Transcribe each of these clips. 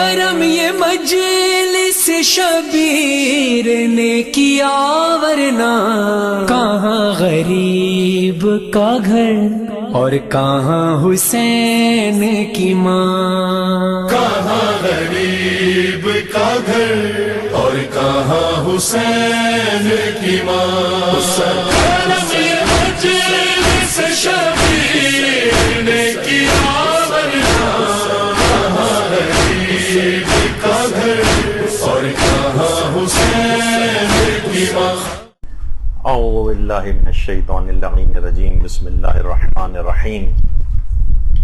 کرم یہ مجلس شبیر نے کیا، ورنہ کہاں غریب کا گھر اور کہاں حسین کی ماں، کہاں غریب کا گھر اور کہاں حسین کی ماں، کرم یہ مجلس شبیر نے کیا، ورنہ کہاں غریب کا گھر اور کہاں حسین کی ماں۔ اعوذ باللہ من الشیطان اللعین الرجیم، بسم اللہ الرحمن الرحیم،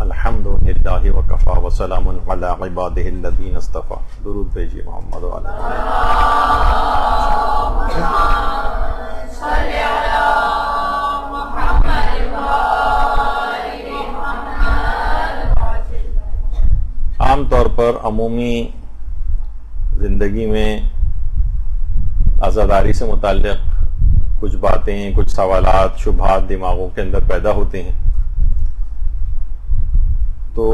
الحمد للہ وکفی وسلام علی عبادہ الذین اصطفی۔ درود بھیجیے محمد وعلی عام طور پر عمومی زندگی میں عزاداری سے متعلق کچھ باتیں، کچھ سوالات، شبہات دماغوں کے اندر پیدا ہوتے ہیں، تو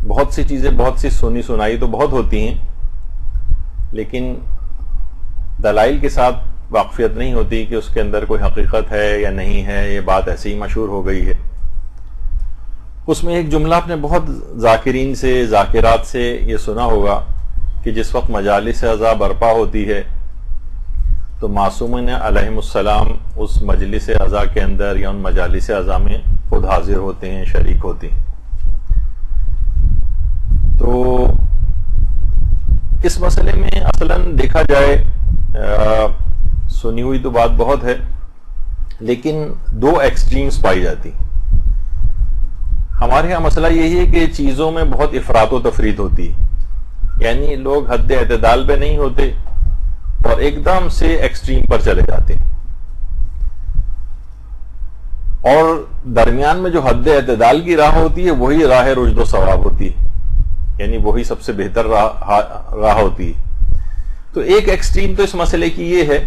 بہت سی چیزیں، بہت سی سنی سنائی تو بہت ہوتی ہیں، لیکن دلائل کے ساتھ واقفیت نہیں ہوتی کہ اس کے اندر کوئی حقیقت ہے یا نہیں ہے، یہ بات ایسے ہی مشہور ہو گئی ہے۔ اس میں ایک جملہ آپ نے بہت ذاکرین سے، ذاکرات سے یہ سنا ہوگا کہ جس وقت مجالس عزا برپا ہوتی ہے تو معصومین علیہم السلام اس مجلس عزا کے اندر یا ان مجالس عزا میں خود حاضر ہوتے ہیں، شریک ہوتے ہیں۔ تو اس مسئلے میں اصلاً دیکھا جائے سنی ہوئی تو بات بہت ہے، لیکن دو ایکسٹریمز پائی جاتی۔ ہمارے ہاں مسئلہ یہی ہے کہ چیزوں میں بہت افراط و تفریط ہوتی ہے، یعنی لوگ حد اعتدال پہ نہیں ہوتے اور ایک دم سے ایکسٹریم پر چلے جاتے ہیں، اور درمیان میں جو حد اعتدال کی راہ ہوتی ہے وہی راہ رشد و ثواب ہوتی ہے، یعنی وہی سب سے بہتر راہ ہوتی ہے۔ تو ایک ایکسٹریم تو اس مسئلے کی یہ ہے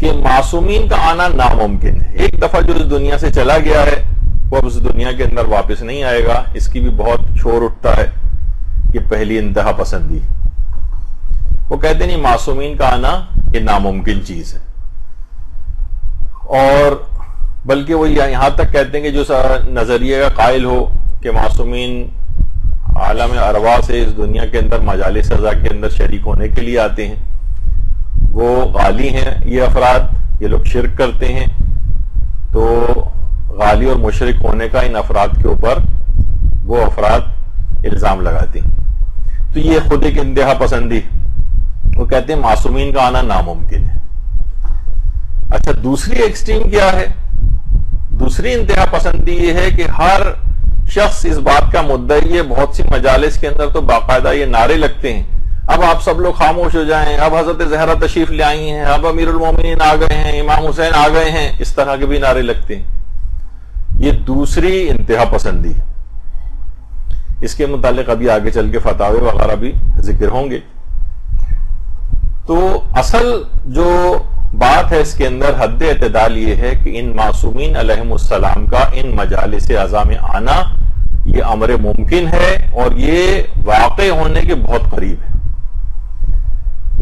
کہ معصومین کا آنا ناممکن ہے، ایک دفعہ جو اس دنیا سے چلا گیا ہے وہ اب اس دنیا کے اندر واپس نہیں آئے گا، اس کی بھی بہت شور اٹھتا ہے کہ پہلی انتہا پسندی۔ وہ کہتے نہیں معصومین کا آنا یہ ناممکن چیز ہے، اور بلکہ وہ یہاں تک کہتے ہیں کہ جو نظریے کا قائل ہو کہ معصومین عالم ارواح سے اس دنیا کے اندر مجالس عزا کے اندر شریک ہونے کے لیے آتے ہیں، وہ غالی ہیں، یہ افراد، یہ لوگ شرک کرتے ہیں، تو غالی اور مشرک ہونے کا ان افراد کے اوپر وہ افراد الزام لگاتے ہیں۔ تو یہ خود ایک انتہا پسندی، وہ کہتے ہیں معصومین کا آنا ناممکن ہے۔ اچھا، دوسری ایکسٹریم کیا ہے؟ دوسری انتہا پسندی یہ ہے کہ ہر شخص اس بات کا مدعی ہے، بہت سی مجالس کے اندر تو باقاعدہ یہ نعرے لگتے ہیں، اب آپ سب لوگ خاموش ہو جائیں، اب حضرت زہرا تشریف لے آئی ہیں، اب امیر المومنین آ گئے ہیں، امام حسین آ گئے ہیں، اس طرح کے بھی نعرے لگتے ہیں۔ یہ دوسری انتہا پسندی، اس کے متعلق ابھی آگے چل کے فتاوی وغیرہ بھی ذکر ہوں گے۔ تو اصل جو بات ہے اس کے اندر حد اعتدال یہ ہے کہ ان معصومین علیہم السلام کا ان مجالس عزا میں آنا یہ امر ممکن ہے، اور یہ واقع ہونے کے بہت قریب ہے۔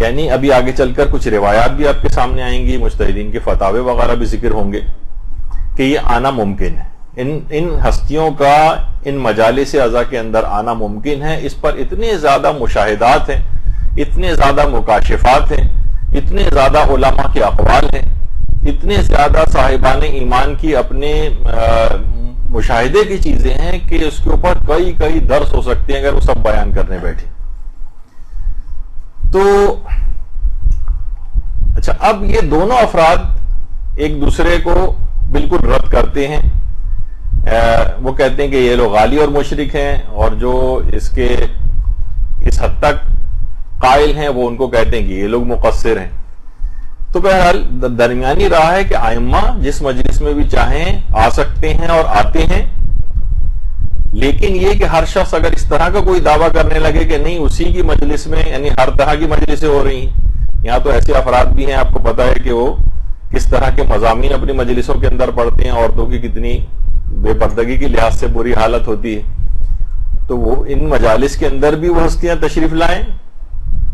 یعنی ابھی آگے چل کر کچھ روایات بھی آپ کے سامنے آئیں گی، مجتہدین کے فتاوی وغیرہ بھی ذکر ہوں گے کہ یہ آنا ممکن ہے، ان ہستیوں کا ان مجالس عزا کے اندر آنا ممکن ہے۔ اس پر اتنے زیادہ مشاہدات ہیں، اتنے زیادہ مکاشفات ہیں، اتنے زیادہ علماء کے اقوال ہیں، اتنے زیادہ صاحبان ایمان کی اپنے مشاہدے کی چیزیں ہیں کہ اس کے اوپر کئی درس ہو سکتے ہیں اگر وہ سب بیان کرنے بیٹھے۔ تو اچھا، اب یہ دونوں افراد ایک دوسرے کو بالکل رد کرتے ہیں، وہ کہتے ہیں کہ یہ لوگ غالی اور مشرک ہیں، اور جو اس حد تک قائل ہیں وہ ان کو کہتے ہیں کہ یہ لوگ مقصر ہیں۔ تو بہرحال درمیانی راہ ہے کہ ائمہ جس مجلس میں بھی چاہیں آ سکتے ہیں اور آتے ہیں، لیکن یہ کہ ہر شخص اگر اس طرح کا کوئی دعویٰ کرنے لگے کہ نہیں اسی کی مجلس میں، یعنی ہر طرح کی مجلسیں ہو رہی ہیں، یہاں تو ایسے افراد بھی ہیں آپ کو پتا ہے کہ وہ کس طرح کے مضامین اپنی مجلسوں کے اندر پڑھتے ہیں، عورتوں کی کتنی بے پردگی کے لحاظ سے بری حالت ہوتی ہے، تو وہ ان مجالس کے اندر بھی وہ ہستیاں تشریف لائیں.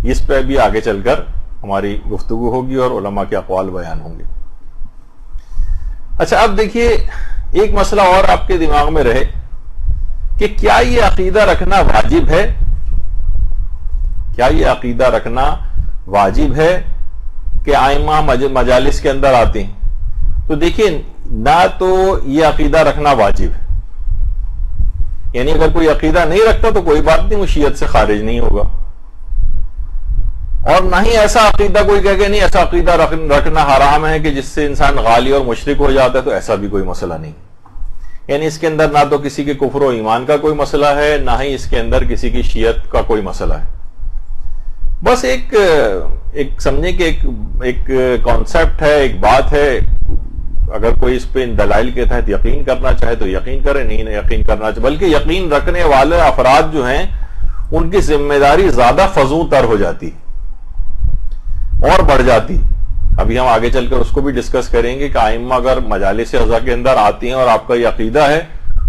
اس پہ بھی آگے چل کر ہماری گفتگو ہوگی اور علماء کے اقوال بیان ہوں گے. اچھا اب دیکھیے ایک مسئلہ اور آپ کے دماغ میں رہے کہ کیا یہ عقیدہ رکھنا واجب ہے؟ کیا یہ عقیدہ رکھنا واجب ہے کہ ائمہ مجالس کے اندر آتے ہیں؟ تو دیکھیے نہ تو یہ عقیدہ رکھنا واجب ہے، یعنی اگر کوئی عقیدہ نہیں رکھتا تو کوئی بات نہیں، وہ شیعت سے خارج نہیں ہوگا، اور نہ ہی ایسا عقیدہ کوئی کہے کہ نہیں ایسا عقیدہ رکھنا حرام ہے کہ جس سے انسان غالی اور مشرک ہو جاتا ہے، تو ایسا بھی کوئی مسئلہ نہیں. یعنی اس کے اندر نہ تو کسی کے کفر و ایمان کا کوئی مسئلہ ہے، نہ ہی اس کے اندر کسی کی شیعت کا کوئی مسئلہ ہے. بس ایک سمجھیں کہ ایک کانسیپٹ ہے، ایک بات ہے. اگر کوئی اس پہ ان دلائل کے تحت یقین کرنا چاہے تو یقین کرے، نہیں یقین کرنا چاہے، بلکہ یقین رکھنے والے افراد جو ہیں ان کی ذمہ داری زیادہ فزوں تر ہو جاتی اور بڑھ جاتی. ابھی ہم آگے چل کر اس کو بھی ڈسکس کریں گے کہ ائمہ اگر مجالس اعضاء کے اندر آتی ہیں اور آپ کا یہ عقیدہ ہے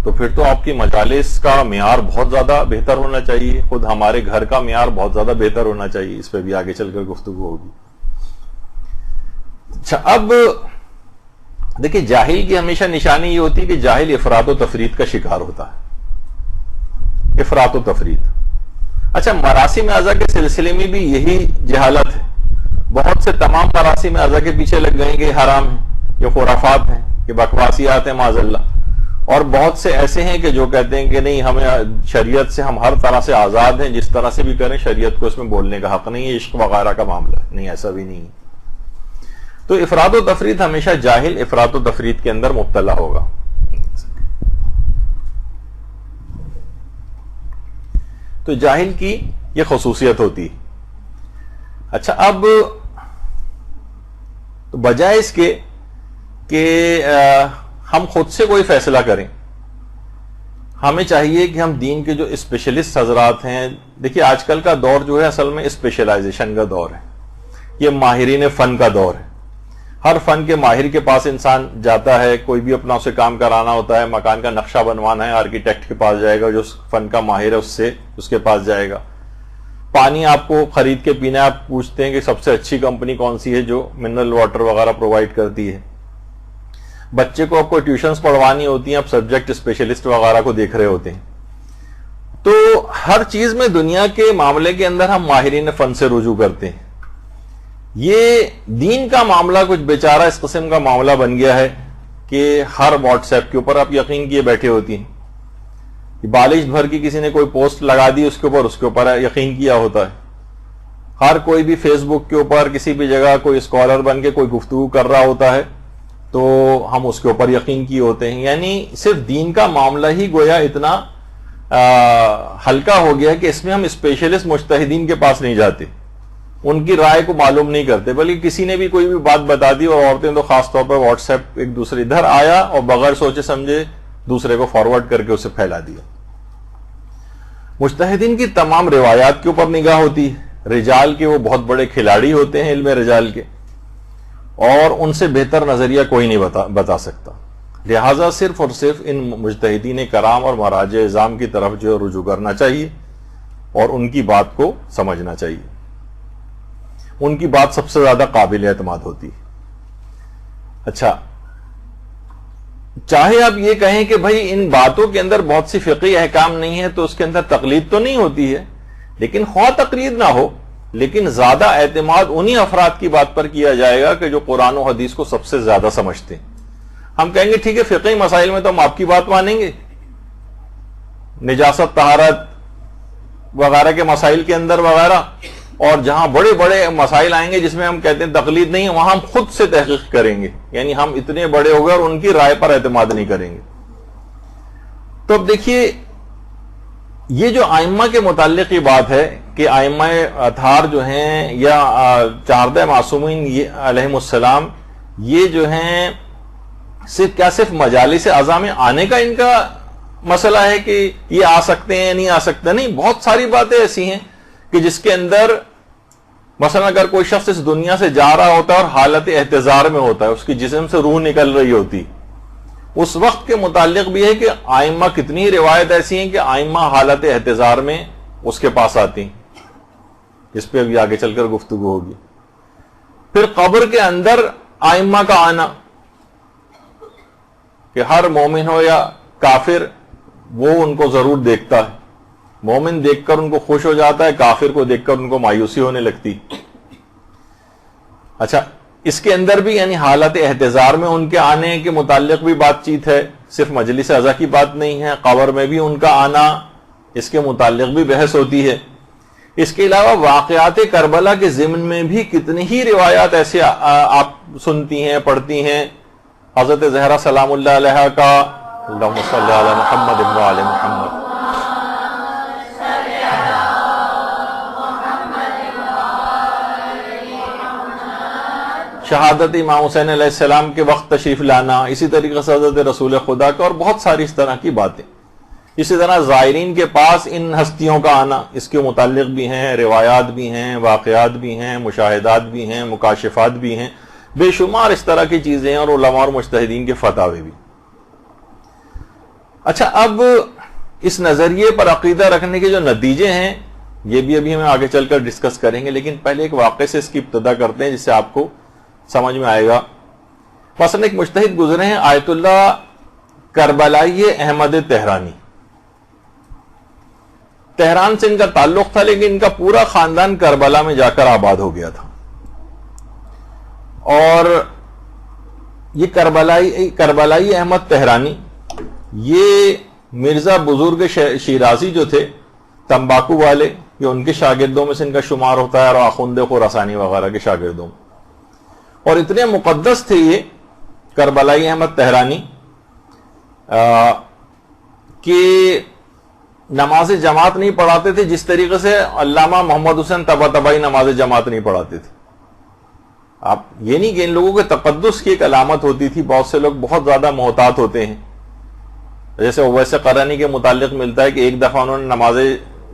تو پھر تو آپ کی مجالس کا معیار بہت زیادہ بہتر ہونا چاہیے، خود ہمارے گھر کا معیار بہت زیادہ بہتر ہونا چاہیے. اس پہ بھی آگے چل کر گفتگو ہوگی. اچھا اب دیکھیں جاہل کی ہمیشہ نشانی یہ ہوتی ہے کہ جاہل افراط و تفریط کا شکار ہوتا ہے. افراط و تفریط. اچھا مراسم اعضاء کے سلسلے میں بھی یہی جہالت ہے. بہت سے تمام مراسم اعضاء کے پیچھے لگ گئے کہ حرام ہیں، یہ خرافات ہیں، یہ بکواسیات ہیں معاذ اللہ. اور بہت سے ایسے ہیں کہ جو کہتے ہیں کہ نہیں ہمیں شریعت سے ہم ہر طرح سے آزاد ہیں، جس طرح سے بھی کریں، شریعت کو اس میں بولنے کا حق نہیں ہے، عشق وغیرہ کا معاملہ ہے. نہیں ایسا بھی نہیں ہے. تو افراط و تفریط ہمیشہ جاہل افراط و تفریط کے اندر مبتلا ہوگا. تو جاہل کی یہ خصوصیت ہوتی. اچھا اب بجائے اس کے کہ ہم خود سے کوئی فیصلہ کریں، ہمیں چاہیے کہ ہم دین کے جو اسپیشلسٹ حضرات ہیں، دیکھیے آج کل کا دور جو ہے اصل میں اسپیشلائزیشن کا دور ہے، یہ ماہرین فن کا دور ہے. ہر فن کے ماہر کے پاس انسان جاتا ہے، کوئی بھی اپنا اسے کام کرانا ہوتا ہے، مکان کا نقشہ بنوانا ہے، آرکیٹیکٹ کے پاس جائے گا، جو فن کا ماہر ہے اس کے پاس جائے گا. پانی آپ کو خرید کے پینا ہے، آپ پوچھتے ہیں کہ سب سے اچھی کمپنی کون سی ہے جو منرل واٹر وغیرہ پرووائڈ کرتی ہے. بچے کو آپ کو ٹیوشنز پڑھوانی ہوتی ہیں، آپ سبجیکٹ اسپیشلسٹ وغیرہ کو دیکھ رہے ہوتے ہیں. تو ہر چیز میں دنیا کے معاملے کے اندر ہم ماہرین فن سے رجوع کرتے ہیں. یہ دین کا معاملہ کچھ بیچارہ اس قسم کا معاملہ بن گیا ہے کہ ہر واٹس ایپ کے اوپر آپ یقین کیے بیٹھے ہوتی ہیں. بالش بھر کی کسی نے کوئی پوسٹ لگا دی، اس کے اوپر یقین کیا ہوتا ہے. ہر کوئی بھی فیس بک کے اوپر کسی بھی جگہ کوئی اسکالر بن کے کوئی گفتگو کر رہا ہوتا ہے تو ہم اس کے اوپر یقین کیے ہوتے ہیں. یعنی صرف دین کا معاملہ ہی گویا اتنا ہلکا ہو گیا کہ اس میں ہم اسپیشلسٹ مجتہدین کے پاس نہیں جاتے، ان کی رائے کو معلوم نہیں کرتے، بلکہ کسی نے بھی کوئی بھی بات بتا دی، اور عورتیں تو خاص طور پر واٹس ایپ ایک دوسرے ادھر آیا اور بغیر سوچے سمجھے دوسرے کو فارورڈ کر کے اسے پھیلا دیا. مجتہدین کی تمام روایات کے اوپر نگاہ ہوتی ہے. رجال کے وہ بہت بڑے کھلاڑی ہوتے ہیں علم رجال کے، اور ان سے بہتر نظریہ کوئی نہیں بتا سکتا. لہٰذا صرف اور صرف ان مجتہدین کرام اور مراجع اعظام کی طرف جو رجوع کرنا چاہیے اور ان کی بات کو سمجھنا چاہیے. ان کی بات سب سے زیادہ قابل اعتماد ہوتی ہے. اچھا چاہے آپ یہ کہیں کہ بھائی ان باتوں کے اندر بہت سی فقہی احکام نہیں ہے تو اس کے اندر تقلید تو نہیں ہوتی ہے، لیکن خواہ تقلید نہ ہو لیکن زیادہ اعتماد انہی افراد کی بات پر کیا جائے گا کہ جو قرآن و حدیث کو سب سے زیادہ سمجھتے ہیں. ہم کہیں گے ٹھیک ہے فقہی مسائل میں تو ہم آپ کی بات مانیں گے، نجاست طہارت وغیرہ کے مسائل کے اندر وغیرہ، اور جہاں بڑے بڑے مسائل آئیں گے جس میں ہم کہتے ہیں تقلید نہیں، وہاں ہم خود سے تحقیق کریں گے. یعنی ہم اتنے بڑے ہو گئے اور ان کی رائے پر اعتماد نہیں کریں گے. تو اب دیکھیے یہ جو ائمہ کے متعلق یہ بات ہے کہ ائمہ اطہار جو ہیں یا 14 معصومین علیہم السلام، یہ جو ہیں صرف مجالس اعضاء میں آنے کا ان کا مسئلہ ہے کہ یہ آ سکتے ہیں نہیں آ سکتے. نہیں، بہت ساری باتیں ایسی ہیں کہ جس کے اندر مثلا اگر کوئی شخص اس دنیا سے جا رہا ہوتا ہے اور حالت احتضار میں ہوتا ہے، اس کی جسم سے روح نکل رہی ہوتی، اس وقت کے متعلق بھی ہے کہ آئمہ کتنی روایت ایسی ہیں کہ آئمہ حالت احتضار میں اس کے پاس آتی ہیں، جس پہ ابھی آگے چل کر گفتگو ہوگی. پھر قبر کے اندر آئمہ کا آنا کہ ہر مومن ہو یا کافر وہ ان کو ضرور دیکھتا ہے. مومن دیکھ کر ان کو خوش ہو جاتا ہے، کافر کو دیکھ کر ان کو مایوسی ہونے لگتی. اچھا، اس کے اندر بھی یعنی حالت احتضار میں ان کے آنے کے متعلق بھی بات چیت ہے، صرف مجلس عزا کی بات نہیں ہے. قبر میں بھی ان کا آنا، اس کے متعلق بھی بحث ہوتی ہے. اس کے علاوہ واقعات کربلا کے ضمن میں بھی کتنی ہی روایات ایسے آپ سنتی ہیں، پڑھتی ہیں. حضرت زہرا سلام اللہ علیہ کا اللہم صلی علی محمد ابن آل محمد، شہادت امام حسین علیہ السلام کے وقت تشریف لانا، اسی طریقے سے حضرت رسول خدا کا، اور بہت ساری اس طرح کی باتیں. اسی طرح زائرین کے پاس ان ہستیوں کا آنا، اس کے متعلق بھی ہیں، روایات بھی ہیں، واقعات بھی ہیں، مشاہدات بھی ہیں، مکاشفات بھی ہیں، بے شمار اس طرح کی چیزیں ہیں، اور علماء اور مجتہدین کے فتاوی بھی. اچھا، اب اس نظریے پر عقیدہ رکھنے کے جو نتیجے ہیں یہ بھی ابھی ہم آگے چل کر ڈسکس کریں گے، لیکن پہلے ایک واقعے سے اس کی ابتدا کرتے ہیں جس سے آپ کو سمجھ میں آئے گا. مثلا ایک مجتہد گزرے ہیں آیت اللہ کربلائی احمد تہرانی. تہران سے ان کا تعلق تھا، لیکن ان کا پورا خاندان کربلا میں جا کر آباد ہو گیا تھا. اور یہ کربلائی احمد تہرانی یہ مرزا بزرگ شیرازی جو تھے تمباکو والے، یہ ان کے شاگردوں میں سے ان کا شمار ہوتا ہے، اور آخوند خراسانی وغیرہ کے شاگردوں میں. اور اتنے مقدس تھے یہ کربلائی احمد تہرانی کہ نماز جماعت نہیں پڑھاتے تھے، جس طریقے سے علامہ محمد حسین طباطبائی نماز جماعت نہیں پڑھاتے تھے. آپ یہ نہیں کہ ان لوگوں کے تقدس کی ایک علامت ہوتی تھی، بہت سے لوگ بہت زیادہ محتاط ہوتے ہیں. جیسے اویس قرنی کے متعلق ملتا ہے کہ ایک دفعہ انہوں نے نماز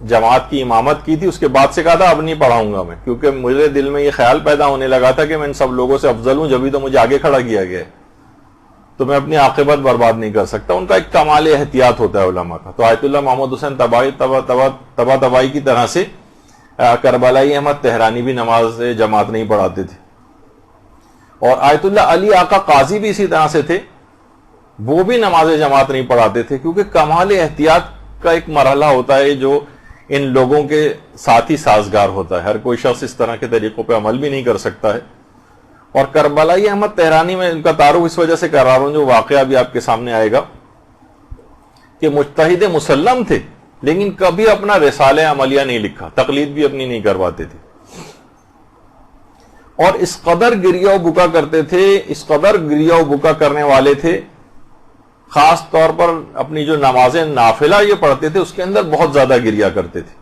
جماعت کی امامت کی تھی، اس کے بعد سے کہا تھا اب نہیں پڑھاؤں گا میں، کیونکہ مجھے دل میں یہ خیال پیدا ہونے لگا تھا کہ میں ان سب لوگوں سے افضل ہوں، جبھی تو مجھے آگے کھڑا کیا گیا ہے، تو میں اپنی عاقبت برباد نہیں کر سکتا. ان کا ایک کمال احتیاط ہوتا ہے علماء کا. تو آیت اللہ محمد حسین طباطبائی کی طرح سے کربلائی احمد تہرانی بھی نماز جماعت نہیں پڑھاتے تھے. اور آیت اللہ علی آقا قاضی بھی اسی طرح سے تھے، وہ بھی نماز جماعت نہیں پڑھاتے تھے، کیونکہ کمال احتیاط کا ایک مرحلہ ہوتا ہے جو ان لوگوں کے ساتھ ہی سازگار ہوتا ہے. ہر کوئی شخص اس طرح کے طریقوں پہ عمل بھی نہیں کر سکتا ہے. اور کربلائی احمد تہرانی میں ان کا تعارف اس وجہ سے کر رہا ہوں، جو واقعہ بھی آپ کے سامنے آئے گا، کہ مجتہد مسلم تھے لیکن کبھی اپنا رسالہ عملیہ نہیں لکھا، تقلید بھی اپنی نہیں کرواتے تھے. اور اس قدر گریہ و بکا کرتے تھے، اس قدر گریہ و بکا کرنے والے تھے، خاص طور پر اپنی جو نمازیں نافلہ یہ پڑھتے تھے اس کے اندر بہت زیادہ گریہ کرتے تھے،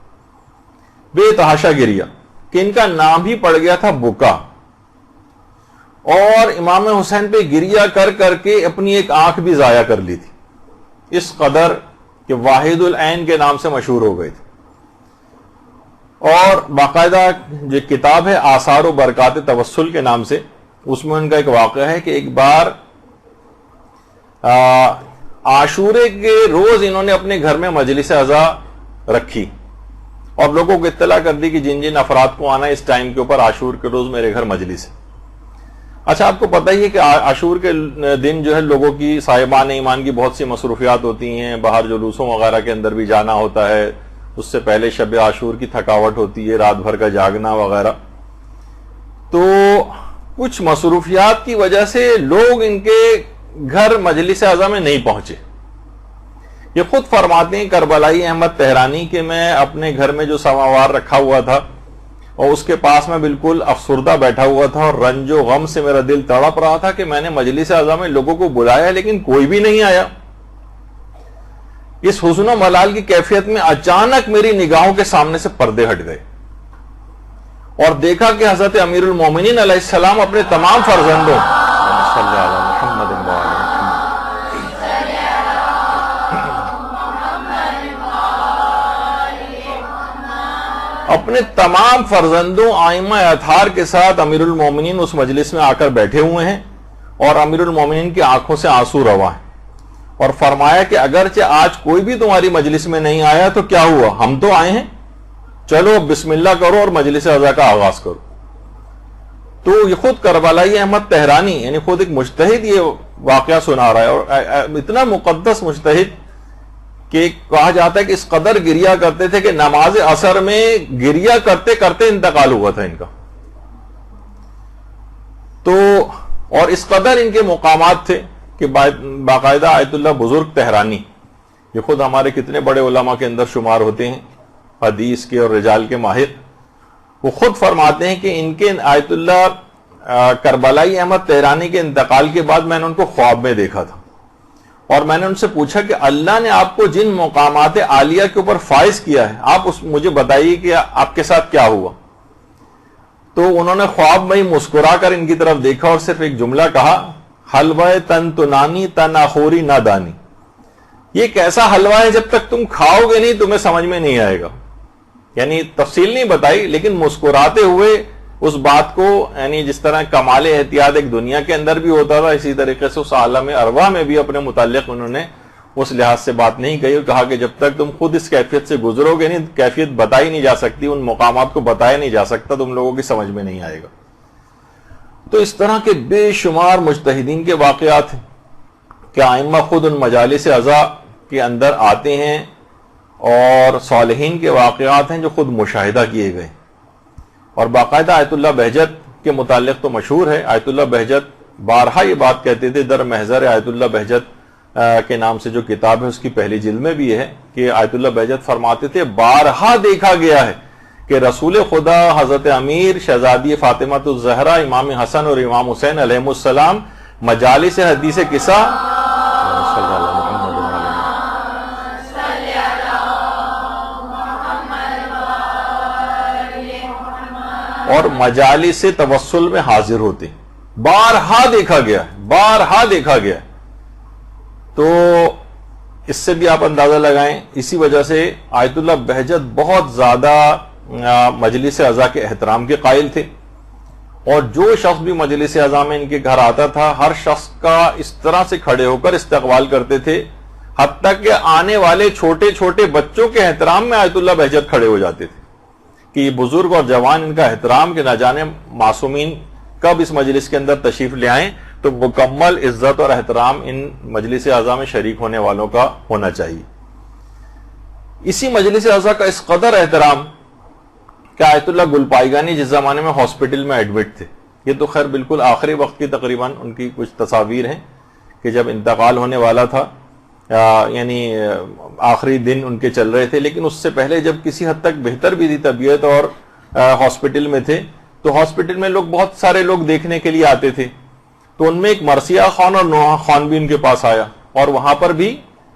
بے تحاشا گریہ، کہ ان کا نام ہی پڑ گیا تھا بکا. اور امام حسین پہ گریہ کر کر کے اپنی ایک آنکھ بھی ضائع کر لی تھی، اس قدر کہ واحد العین کے نام سے مشہور ہو گئے تھے. اور باقاعدہ جو کتاب ہے آثار و برکات توسل کے نام سے، اس میں ان کا ایک واقعہ ہے کہ ایک بار عاشورے کے روز انہوں نے اپنے گھر میں مجلس عزا رکھی اور لوگوں کو اطلاع کر دی کہ جن جن افراد کو آنا ہے اس ٹائم کے اوپر عاشور کے روز میرے گھر مجلس ہے. اچھا، آپ کو پتہ ہی ہے کہ عاشور کے دن جو ہے لوگوں کی صاحبان ایمان کی بہت سی مصروفیات ہوتی ہیں، باہر جلوسوں وغیرہ کے اندر بھی جانا ہوتا ہے، اس سے پہلے شب عاشور کی تھکاوٹ ہوتی ہے، رات بھر کا جاگنا وغیرہ. تو کچھ مصروفیات کی وجہ سے لوگ ان کے گھر مجلس عزا میں نہیں پہنچے. یہ خود فرماتے ہیں کربلائی احمد تہرانی کہ میں اپنے گھر میں جو سماوار رکھا ہوا تھا اور اس کے پاس میں بالکل افسردہ بیٹھا ہوا تھا اور رنج و غم سے میرا دل تڑپ رہا تھا کہ میں نے مجلس عزا میں لوگوں کو بلایا لیکن کوئی بھی نہیں آیا. اس حزن و ملال کی کیفیت میں اچانک میری نگاہوں کے سامنے سے پردے ہٹ گئے اور دیکھا کہ حضرت امیر المومنین علیہ السلام اپنے تمام فرزندوں اپنے تمام فرزندوں آئمہ اطہار کے ساتھ امیر المومنین اس مجلس میں آ کر بیٹھے ہوئے ہیں اور امیر المومنین کی آنکھوں سے آنسو رواں ہیں. اور فرمایا کہ اگرچہ آج کوئی بھی تمہاری مجلس میں نہیں آیا تو کیا ہوا، ہم تو آئے ہیں، چلو بسم اللہ کرو اور مجلس عزا کا آغاز کرو۔ تو یہ خود کربلائی احمد طہرانی یعنی خود ایک مجتہد یہ واقعہ سنا رہا ہے، اور اتنا مقدس مجتہد کہ کہا جاتا ہے کہ اس قدر گریا کرتے تھے کہ نماز عصر میں گریا کرتے کرتے انتقال ہوا تھا ان کا۔ تو اور اس قدر ان کے مقامات تھے کہ باقاعدہ آیت اللہ بزرگ طہرانی، یہ خود ہمارے کتنے بڑے علماء کے اندر شمار ہوتے ہیں، حدیث کے اور رجال کے ماہر، وہ خود فرماتے ہیں کہ ان کے آیت اللہ کربلائی احمد طہرانی کے انتقال کے بعد میں نے ان کو خواب میں دیکھا تھا، اور میں نے ان سے پوچھا کہ اللہ نے آپ کو جن مقامات عالیہ کے اوپر فائز کیا ہے، آپ مجھے بتائیے کہ آپ کے ساتھ کیا ہوا۔ تو انہوں نے خواب میں ہی مسکرا کر ان کی طرف دیکھا اور صرف ایک جملہ کہا، حلوہ تن تنانی تن آخوری نہ دانی، یہ کیسا حلوہ ہے جب تک تم کھاؤ گے نہیں تمہیں سمجھ میں نہیں آئے گا۔ یعنی تفصیل نہیں بتائی لیکن مسکراتے ہوئے اس بات کو، یعنی جس طرح کمال احتیاط ایک دنیا کے اندر بھی ہوتا تھا، اسی طریقے سے اس عالم ارواح میں بھی اپنے متعلق انہوں نے اس لحاظ سے بات نہیں کہی، کہا کہ جب تک تم خود اس کیفیت سے گزرو گے نہیں، کیفیت بتائی نہیں جا سکتی، ان مقامات کو بتایا نہیں جا سکتا، تم لوگوں کی سمجھ میں نہیں آئے گا۔ تو اس طرح کے بے شمار مجتہدین کے واقعات ہیں کہ ائمہ خود ان مجالس عزا کے اندر آتے ہیں، اور صالحین کے واقعات ہیں جو خود مشاہدہ کیے گئے۔ اور باقاعدہ آیت اللہ بہجت کے متعلق تو مشہور ہے، آیت اللہ بہجت بارہا یہ بات کہتے تھے، در محضر آیت اللہ بہجت کے نام سے جو کتاب ہے اس کی پہلی جلد میں بھی ہے کہ آیت اللہ بہجت فرماتے تھے بارہا دیکھا گیا ہے کہ رسول خدا حضرت امیر شہزادی فاطمہ الزہرا امام حسن اور امام حسین علیہ السلام مجالس حدیث قصہ اور مجالس توسل میں حاضر ہوتے، بارہا دیکھا گیا ہے، بارہا دیکھا گیا ہے۔ تو اس سے بھی آپ اندازہ لگائیں، اسی وجہ سے آیت اللہ بہجت بہت زیادہ مجلس عزا کے احترام کے قائل تھے، اور جو شخص بھی مجلس عزا میں ان کے گھر آتا تھا ہر شخص کا اس طرح سے کھڑے ہو کر استقبال کرتے تھے، حتیٰ کہ آنے والے چھوٹے چھوٹے بچوں کے احترام میں آیت اللہ بہجت کھڑے ہو جاتے تھے کہ یہ بزرگ اور جوان ان کا احترام کہ نہ جانے معصومین کب اس مجلس کے اندر تشریف لے آئیں، تو مکمل عزت اور احترام ان مجلس عزا میں شریک ہونے والوں کا ہونا چاہیے۔ اسی مجلس عزا کا اس قدر احترام کہ آیت اللہ گلپائیگانی جس زمانے میں ہاسپٹل میں ایڈمٹ تھے، یہ تو خیر بالکل آخری وقت کی تقریباً ان کی کچھ تصاویر ہیں کہ جب انتقال ہونے والا تھا، یعنی آخری دن ان کے چل رہے تھے، لیکن اس سے پہلے جب کسی حد تک بہتر بھی تھی طبیعت اور ہاسپٹل میں تھے، تو ہاسپٹل میں بہت سارے لوگ دیکھنے کے لیے آتے تھے، تو ان میں ایک مرثیہ خان اور نوحہ خان بھی ان کے پاس آیا، اور وہاں پر بھی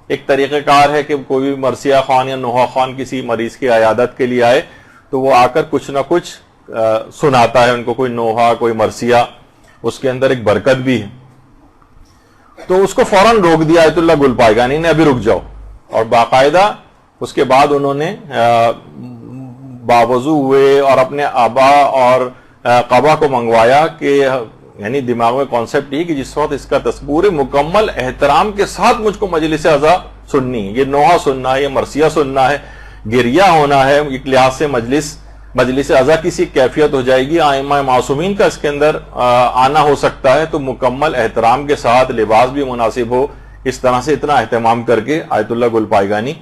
ایک طریقہ کار ہے کہ کوئی بھی مرثیہ خان یا نوحہ خان کسی مریض کی عیادت کے لیے آئے تو وہ آ کر کچھ نہ کچھ سناتا ہے ان کو، کوئی نوحہ کوئی مرثیہ، اس کے اندر ایک برکت بھی ہے۔ تو اس کو فوراً روک دیا آیت اللہ گلپائیگانی نے، ابھی رک جاؤ، اور باقاعدہ اس کے بعد انہوں نے باوضو ہوئے اور اپنے آبا اور قبا کو منگوایا کہ یعنی دماغ میں کانسیپٹ یہ کہ جس وقت اس کا تصور مکمل احترام کے ساتھ مجھ کو مجلس عزا سننی ہے، یہ نوحہ سننا ہے، یہ مرثیہ سننا ہے، گریہ ہونا ہے، ایک لحاظ سے مجلس عزا کی سی کیفیت ہو جائے گی، ائمہ معصومین کا اس کے اندر آنا ہو سکتا ہے، تو مکمل احترام کے ساتھ لباس بھی مناسب ہو، اس طرح سے اتنا اہتمام کر کے آیت اللہ گلپائیگانی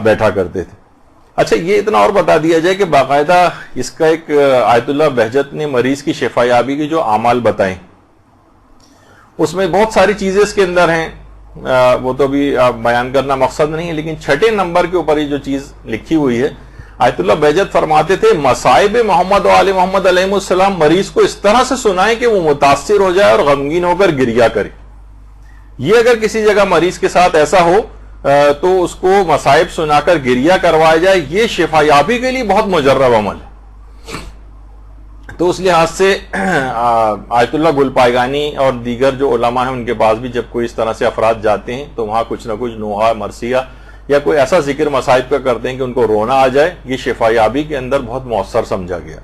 بیٹھا کرتے تھے۔ اچھا یہ اتنا اور بتا دیا جائے کہ باقاعدہ اس کا ایک آیت اللہ بہجت نے مریض کی شفا یابی کی جو اعمال بتائیں، اس میں بہت ساری چیزیں اس کے اندر ہیں، وہ تو بھی بیان کرنا مقصد نہیں ہے، لیکن 6 نمبر کے اوپر یہ جو چیز لکھی ہوئی ہے، آیت اللہ بہجت فرماتے تھے مصائب محمد و آل محمد علیہ السلام مریض کو اس طرح سے سنائیں کہ وہ متاثر ہو جائے اور غمگین ہو کر گریہ کرے۔ یہ اگر کسی جگہ مریض کے ساتھ ایسا ہو تو اس کو مصائب سنا کر گریہ کروایا جائے، یہ شفا یابی کے لیے بہت مجرب عمل ہے۔ تو اس لحاظ سے آیت اللہ گلپائیگانی اور دیگر جو علماء ہیں ان کے پاس بھی جب کوئی اس طرح سے افراد جاتے ہیں تو وہاں کچھ نہ کچھ نوحہ مرثیہ یا کوئی ایسا ذکر مصائب کا کرتے ہیں کہ ان کو رونا آ جائے، یہ شفا یابی کے اندر بہت مؤثر سمجھا گیا۔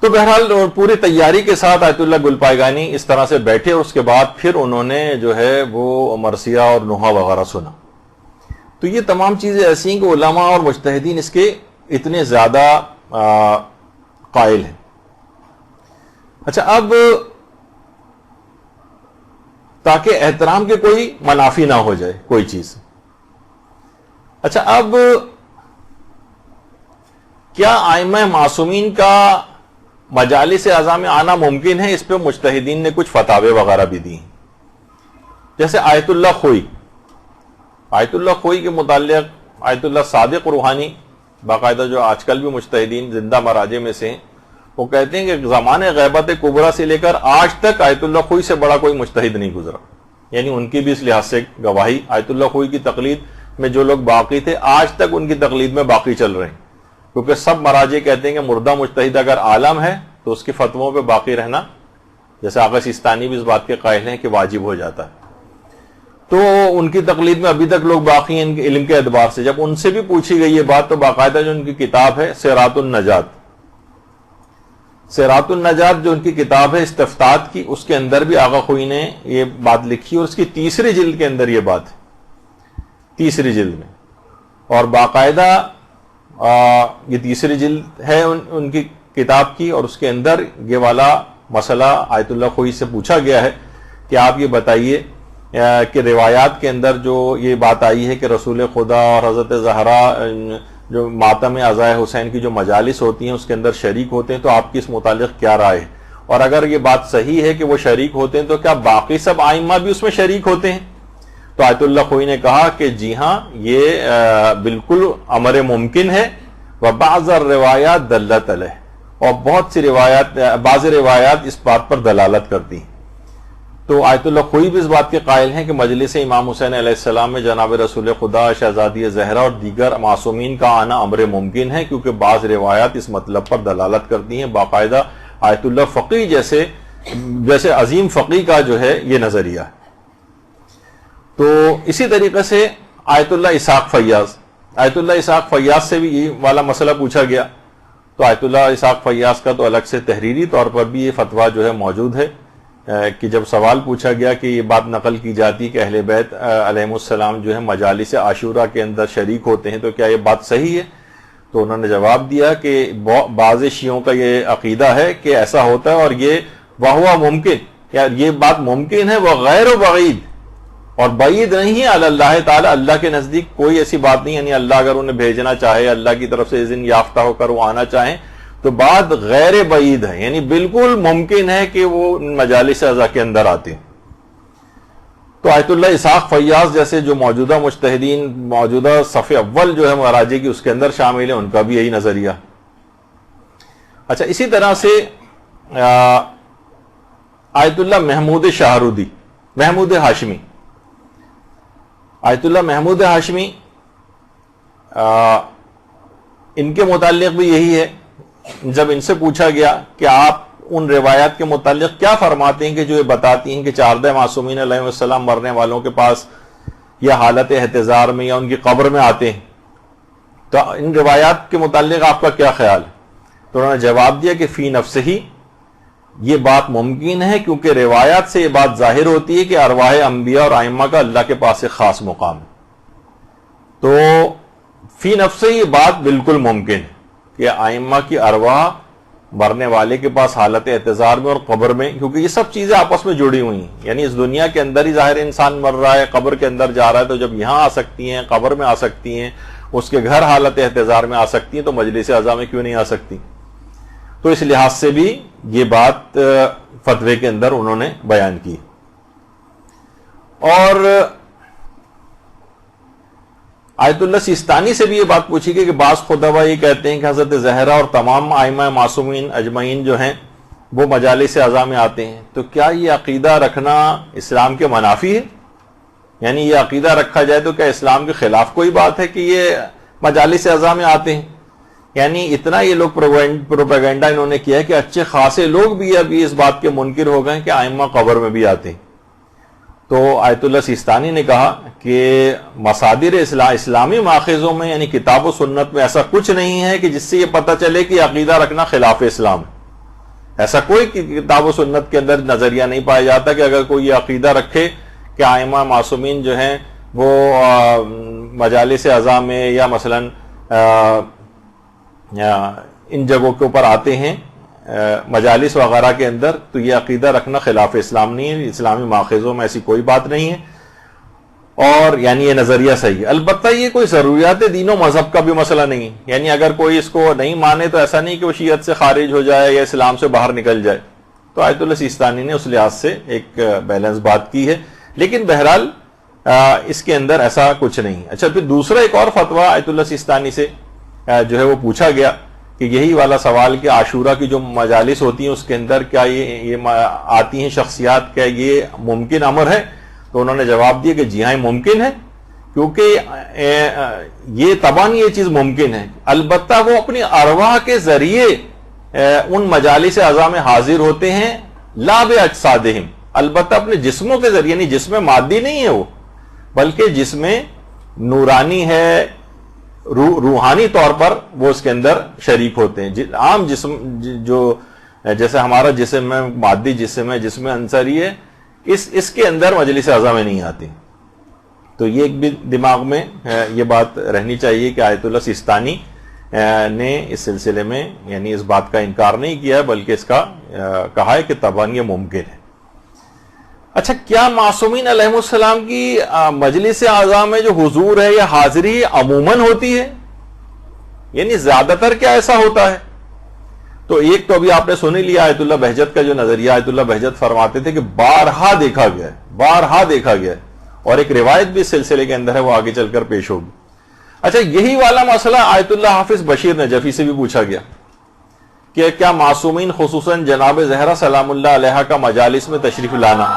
تو بہرحال پوری تیاری کے ساتھ آیت اللہ گل پائگانی اس طرح سے بیٹھے، اور اس کے بعد پھر انہوں نے جو ہے وہ مرثیہ اور نوحہ وغیرہ سنا. تو یہ تمام چیزیں ایسی ہیں کہ علماء اور مجتہدین اس کے اتنے زیادہ قائل ہیں. اچھا، اب تاکہ احترام کے کوئی منافی نہ ہو جائے کوئی چیز. اچھا، اب کیا ائمہ معصومین کا مجالس اعضاء میں آنا ممکن ہے؟ اس پہ مجتہدین نے کچھ فتاوے وغیرہ بھی دی ہیں. جیسے آیت اللہ خوئی کے متعلق آیت اللہ صادق روحانی باقاعدہ جو آج کل بھی مجتہدین زندہ مراجع میں سے ہیں، وہ کہتے ہیں کہ زمانے غیبت کبریٰ سے لے کر آج تک آیت اللہ خوئی سے بڑا کوئی مجتہد نہیں گزرا. یعنی ان کی بھی اس لحاظ سے گواہی، آیت اللہ خوئی کی تقلید میں جو لوگ باقی تھے آج تک ان کی تقلید میں باقی چل رہے ہیں، کیونکہ سب مراجع کہتے ہیں کہ مردہ مجتہد اگر عالم ہے تو اس کے فتووں پہ باقی رہنا، جیسے آقا سیستانی بھی اس بات کے قائل ہیں کہ واجب ہو جاتا ہے. تو ان کی تقلید میں ابھی تک لوگ باقی ہیں ان کے علم کے اعتبار سے. جب ان سے بھی پوچھی گئی یہ بات تو باقاعدہ جو ان کی کتاب ہے سیرات النجات جو ان کی کتاب ہے استفتاء کی، اس کے اندر بھی آقا خوئی نے یہ بات لکھی، اور اس کی تیسری جلد کے اندر یہ بات ہے، تیسری جلد میں. اور باقاعدہ یہ تیسری جلد ہے ان کی کتاب کی، اور اس کے اندر یہ والا مسئلہ آیت اللہ خوئی سے پوچھا گیا ہے کہ آپ یہ بتائیے کہ روایات کے اندر جو یہ بات آئی ہے کہ رسول خدا اور حضرت زہرا جو ماتم عزائے حسین کی جو مجالس ہوتی ہیں اس کے اندر شریک ہوتے ہیں، تو آپ کی اس متعلق کیا رائے ہے؟ اور اگر یہ بات صحیح ہے کہ وہ شریک ہوتے ہیں تو کیا باقی سب ائمہ بھی اس میں شریک ہوتے ہیں؟ تو آیت اللہ خوئی نے کہا کہ جی ہاں، یہ بالکل امر ممکن ہے. وبعض الروایات دلت علیہ، اور بہت سی روایات، بعض روایات اس بات پر دلالت کرتی ہیں. تو آیت اللہ خوئی بھی اس بات کے قائل ہیں کہ مجلس امام حسین علیہ السلام میں جناب رسول خدا، شہزادی زہرا اور دیگر معصومین کا آنا امر ممکن ہے، کیونکہ بعض روایات اس مطلب پر دلالت کرتی ہیں. باقاعدہ آیت اللہ فقی جیسے عظیم فقی کا جو ہے یہ نظریہ ہے. تو اسی طریقے سے آیت اللہ اسحاق فیاض سے بھی یہ والا مسئلہ پوچھا گیا. تو آیت اللہ اسحاق فیاض کا تو الگ سے تحریری طور پر بھی یہ فتویٰ جو ہے موجود ہے کہ جب سوال پوچھا گیا کہ یہ بات نقل کی جاتی کہ اہل بیت علیہم السلام جو ہے مجالس عاشورہ کے اندر شریک ہوتے ہیں، تو کیا یہ بات صحیح ہے؟ تو انہوں نے جواب دیا کہ بعض شیعوں کا یہ عقیدہ ہے کہ ایسا ہوتا ہے، اور یہ وہو ممکن، یہ بات ممکن ہے، وہ غیر بعید، اور بعید نہیں ہے اللہ تعالی، اللہ کے نزدیک کوئی ایسی بات نہیں. یعنی اللہ اگر انہیں بھیجنا چاہے، اللہ کی طرف سے اذن یافتہ ہو کر وہ آنا چاہیں تو بات غیر بعید ہے، یعنی بالکل ممکن ہے کہ وہ مجالس اعضاء کے اندر آتے ہیں. تو آیت اللہ اسحاق فیاض جیسے جو موجودہ مجتہدین موجودہ صف اول جو ہے مراجع کی اس کے اندر شامل ہیں، ان کا بھی یہی نظریہ. اچھا، اسی طرح سے آیت اللہ محمود ہاشمی آیت اللہ محمود ہاشمی ان کے متعلق بھی یہی ہے. جب ان سے پوچھا گیا کہ آپ ان روایات کے متعلق کیا فرماتے ہیں کہ جو یہ بتاتی ہیں کہ 14 معصومین علیہ السلام مرنے والوں کے پاس یا حالت احتضار میں یا ان کی قبر میں آتے ہیں، تو ان روایات کے متعلق آپ کا کیا خیال ہے؟ تو انہوں نے جواب دیا کہ فی نفسہ ہی یہ بات ممکن ہے، کیونکہ روایات سے یہ بات ظاہر ہوتی ہے کہ ارواح انبیاء اور ائمہ کا اللہ کے پاس ایک خاص مقام ہے. تو فی نفسہ یہ بات بالکل ممکن ہے کہ ائمہ کی ارواح مرنے والے کے پاس حالت احتضار میں اور قبر میں، کیونکہ یہ سب چیزیں آپس میں جڑی ہوئی ہیں. یعنی اس دنیا کے اندر ہی ظاہر انسان مر رہا ہے، قبر کے اندر جا رہا ہے، تو جب یہاں آ سکتی ہیں، قبر میں آ سکتی ہیں، اس کے گھر حالت احتضار میں آ سکتی ہیں، تو مجلس اعضاء میں کیوں نہیں آ سکتی؟ تو اس لحاظ سے بھی یہ بات فتوے کے اندر انہوں نے بیان کی. اور آیت اللہ سیستانی سے بھی یہ بات پوچھی گئی کہ بعض خطبہ یہ کہتے ہیں کہ حضرت زہرا اور تمام ائمہ معصومین اجمعین جو ہیں وہ مجالس اعضاء میں آتے ہیں، تو کیا یہ عقیدہ رکھنا اسلام کے منافی ہے؟ یعنی یہ عقیدہ رکھا جائے تو کیا اسلام کے خلاف کوئی بات ہے کہ یہ مجالس اعضاء میں آتے ہیں؟ یعنی اتنا یہ لوگ پروپیگنڈا انہوں نے کیا ہے کہ اچھے خاصے لوگ بھی ابھی اس بات کے منکر ہو گئے کہ ائمہ قبر میں بھی آتے ہیں. تو آیت اللہ سیستانی نے کہا کہ مصادر اسلامی ماخذوں میں یعنی کتاب و سنت میں ایسا کچھ نہیں ہے کہ جس سے یہ پتہ چلے کہ عقیدہ رکھنا خلاف اسلام ہے. ایسا کوئی کتاب و سنت کے اندر نظریہ نہیں پایا جاتا کہ اگر کوئی یہ عقیدہ رکھے کہ ائمہ معصومین جو ہیں وہ مجالس عزا میں یا مثلا ان جگہوں کے اوپر آتے ہیں مجالس وغیرہ کے اندر، تو یہ عقیدہ رکھنا خلاف اسلام نہیں ہے، اسلامی ماخذوں میں ایسی کوئی بات نہیں ہے، اور یعنی یہ نظریہ صحیح ہے۔ البتہ یہ کوئی ضروریات دین و مذہب کا بھی مسئلہ نہیں ہے، یعنی اگر کوئی اس کو نہیں مانے تو ایسا نہیں کہ وہ شیعت سے خارج ہو جائے یا اسلام سے باہر نکل جائے۔ تو آیت اللہ سیستانی نے اس لحاظ سے ایک بیلنس بات کی ہے، لیکن بہرحال اس کے اندر ایسا کچھ نہیں۔ اچھا، پھر دوسرا ایک اور فتویٰ آیت اللہ سیستانی سے جو ہے وہ پوچھا گیا کہ یہی والا سوال کہ عاشورہ کی جو مجالس ہوتی ہیں اس کے اندر کیا یہ آتی ہیں شخصیات، کیا یہ ممکن امر ہے؟ تو انہوں نے جواب دیا کہ جی ہاں ممکن ہے، کیونکہ یہ طبعاً یہ چیز ممکن ہے، البتہ وہ اپنی ارواح کے ذریعے ان مجالس اعضاء میں حاضر ہوتے ہیں، لا باجسادہم، البتہ اپنے جسموں کے ذریعے، یعنی جسم مادی نہیں ہے وہ، بلکہ جسم نورانی ہے، روحانی طور پر وہ اس کے اندر شریک ہوتے ہیں۔ عام جسم جو جیسے ہمارا جسم ہے، مادی جسم ہے، جسم عنصری ہے، اس کے اندر مجلس اعضاء میں نہیں آتی۔ تو یہ ایک بھی دماغ میں یہ بات رہنی چاہیے کہ آیت اللہ سیستانی نے اس سلسلے میں یعنی اس بات کا انکار نہیں کیا ہے، بلکہ اس کا کہا ہے کہ طبعاً یہ ممکن ہے۔ اچھا، کیا معصومین علیہ السلام کی مجلس اعضاء میں جو حضور ہے یا حاضری عموماً ہوتی ہے؟ یعنی زیادہ تر کیا ایسا ہوتا ہے؟ تو ایک تو ابھی آپ نے سن ہی لیا آیت اللہ بہجت کا جو نظریہ، آیت اللہ بہجت فرماتے تھے کہ بارہا دیکھا گیا ہے، بارہا دیکھا گیا ہے، اور ایک روایت بھی اس سلسلے کے اندر ہے، وہ آگے چل کر پیش ہوگی۔ اچھا، یہی والا مسئلہ آیت اللہ حافظ بشیر نجفی سے بھی پوچھا گیا کہ کیا معصومین خصوصاً جناب زہرا سلام اللہ علیہا کا مجالس میں تشریف لانا،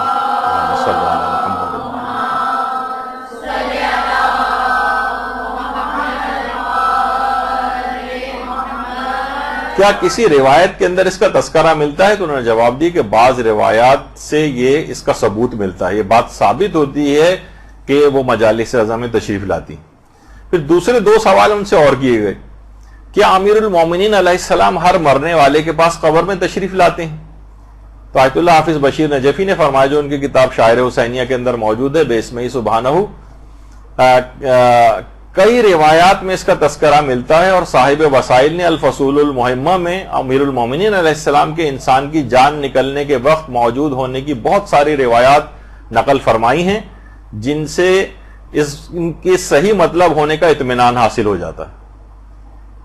کیا کسی روایت کے اندر اس کا تذکرہ ملتا ہے؟ تو انہوں نے جواب دی کہ بعض روایات سے یہ اس کا ثبوت ملتا ہے، یہ بات ثابت ہوتی ہے کہ وہ مجالس اعضاء میں تشریف لاتی۔ پھر دوسرے دو سوال ان سے اور کیے گئے، کیا امیر المومنین علیہ السلام ہر مرنے والے کے پاس قبر میں تشریف لاتے ہیں؟ تو آیت اللہ حافظ بشیر نجفی نے فرمایا، جو ان کی کتاب شاعر حسینیہ کے اندر موجود ہے، بِاسْمِهِ سبحانہ، کئی روایات میں اس کا تذکرہ ملتا ہے، اور صاحب وسائل نے الفصول المہمہ میں امیر المومنین علیہ السلام کے انسان کی جان نکلنے کے وقت موجود ہونے کی بہت ساری روایات نقل فرمائی ہیں، جن سے ان کے صحیح مطلب ہونے کا اطمینان حاصل ہو جاتا ہے،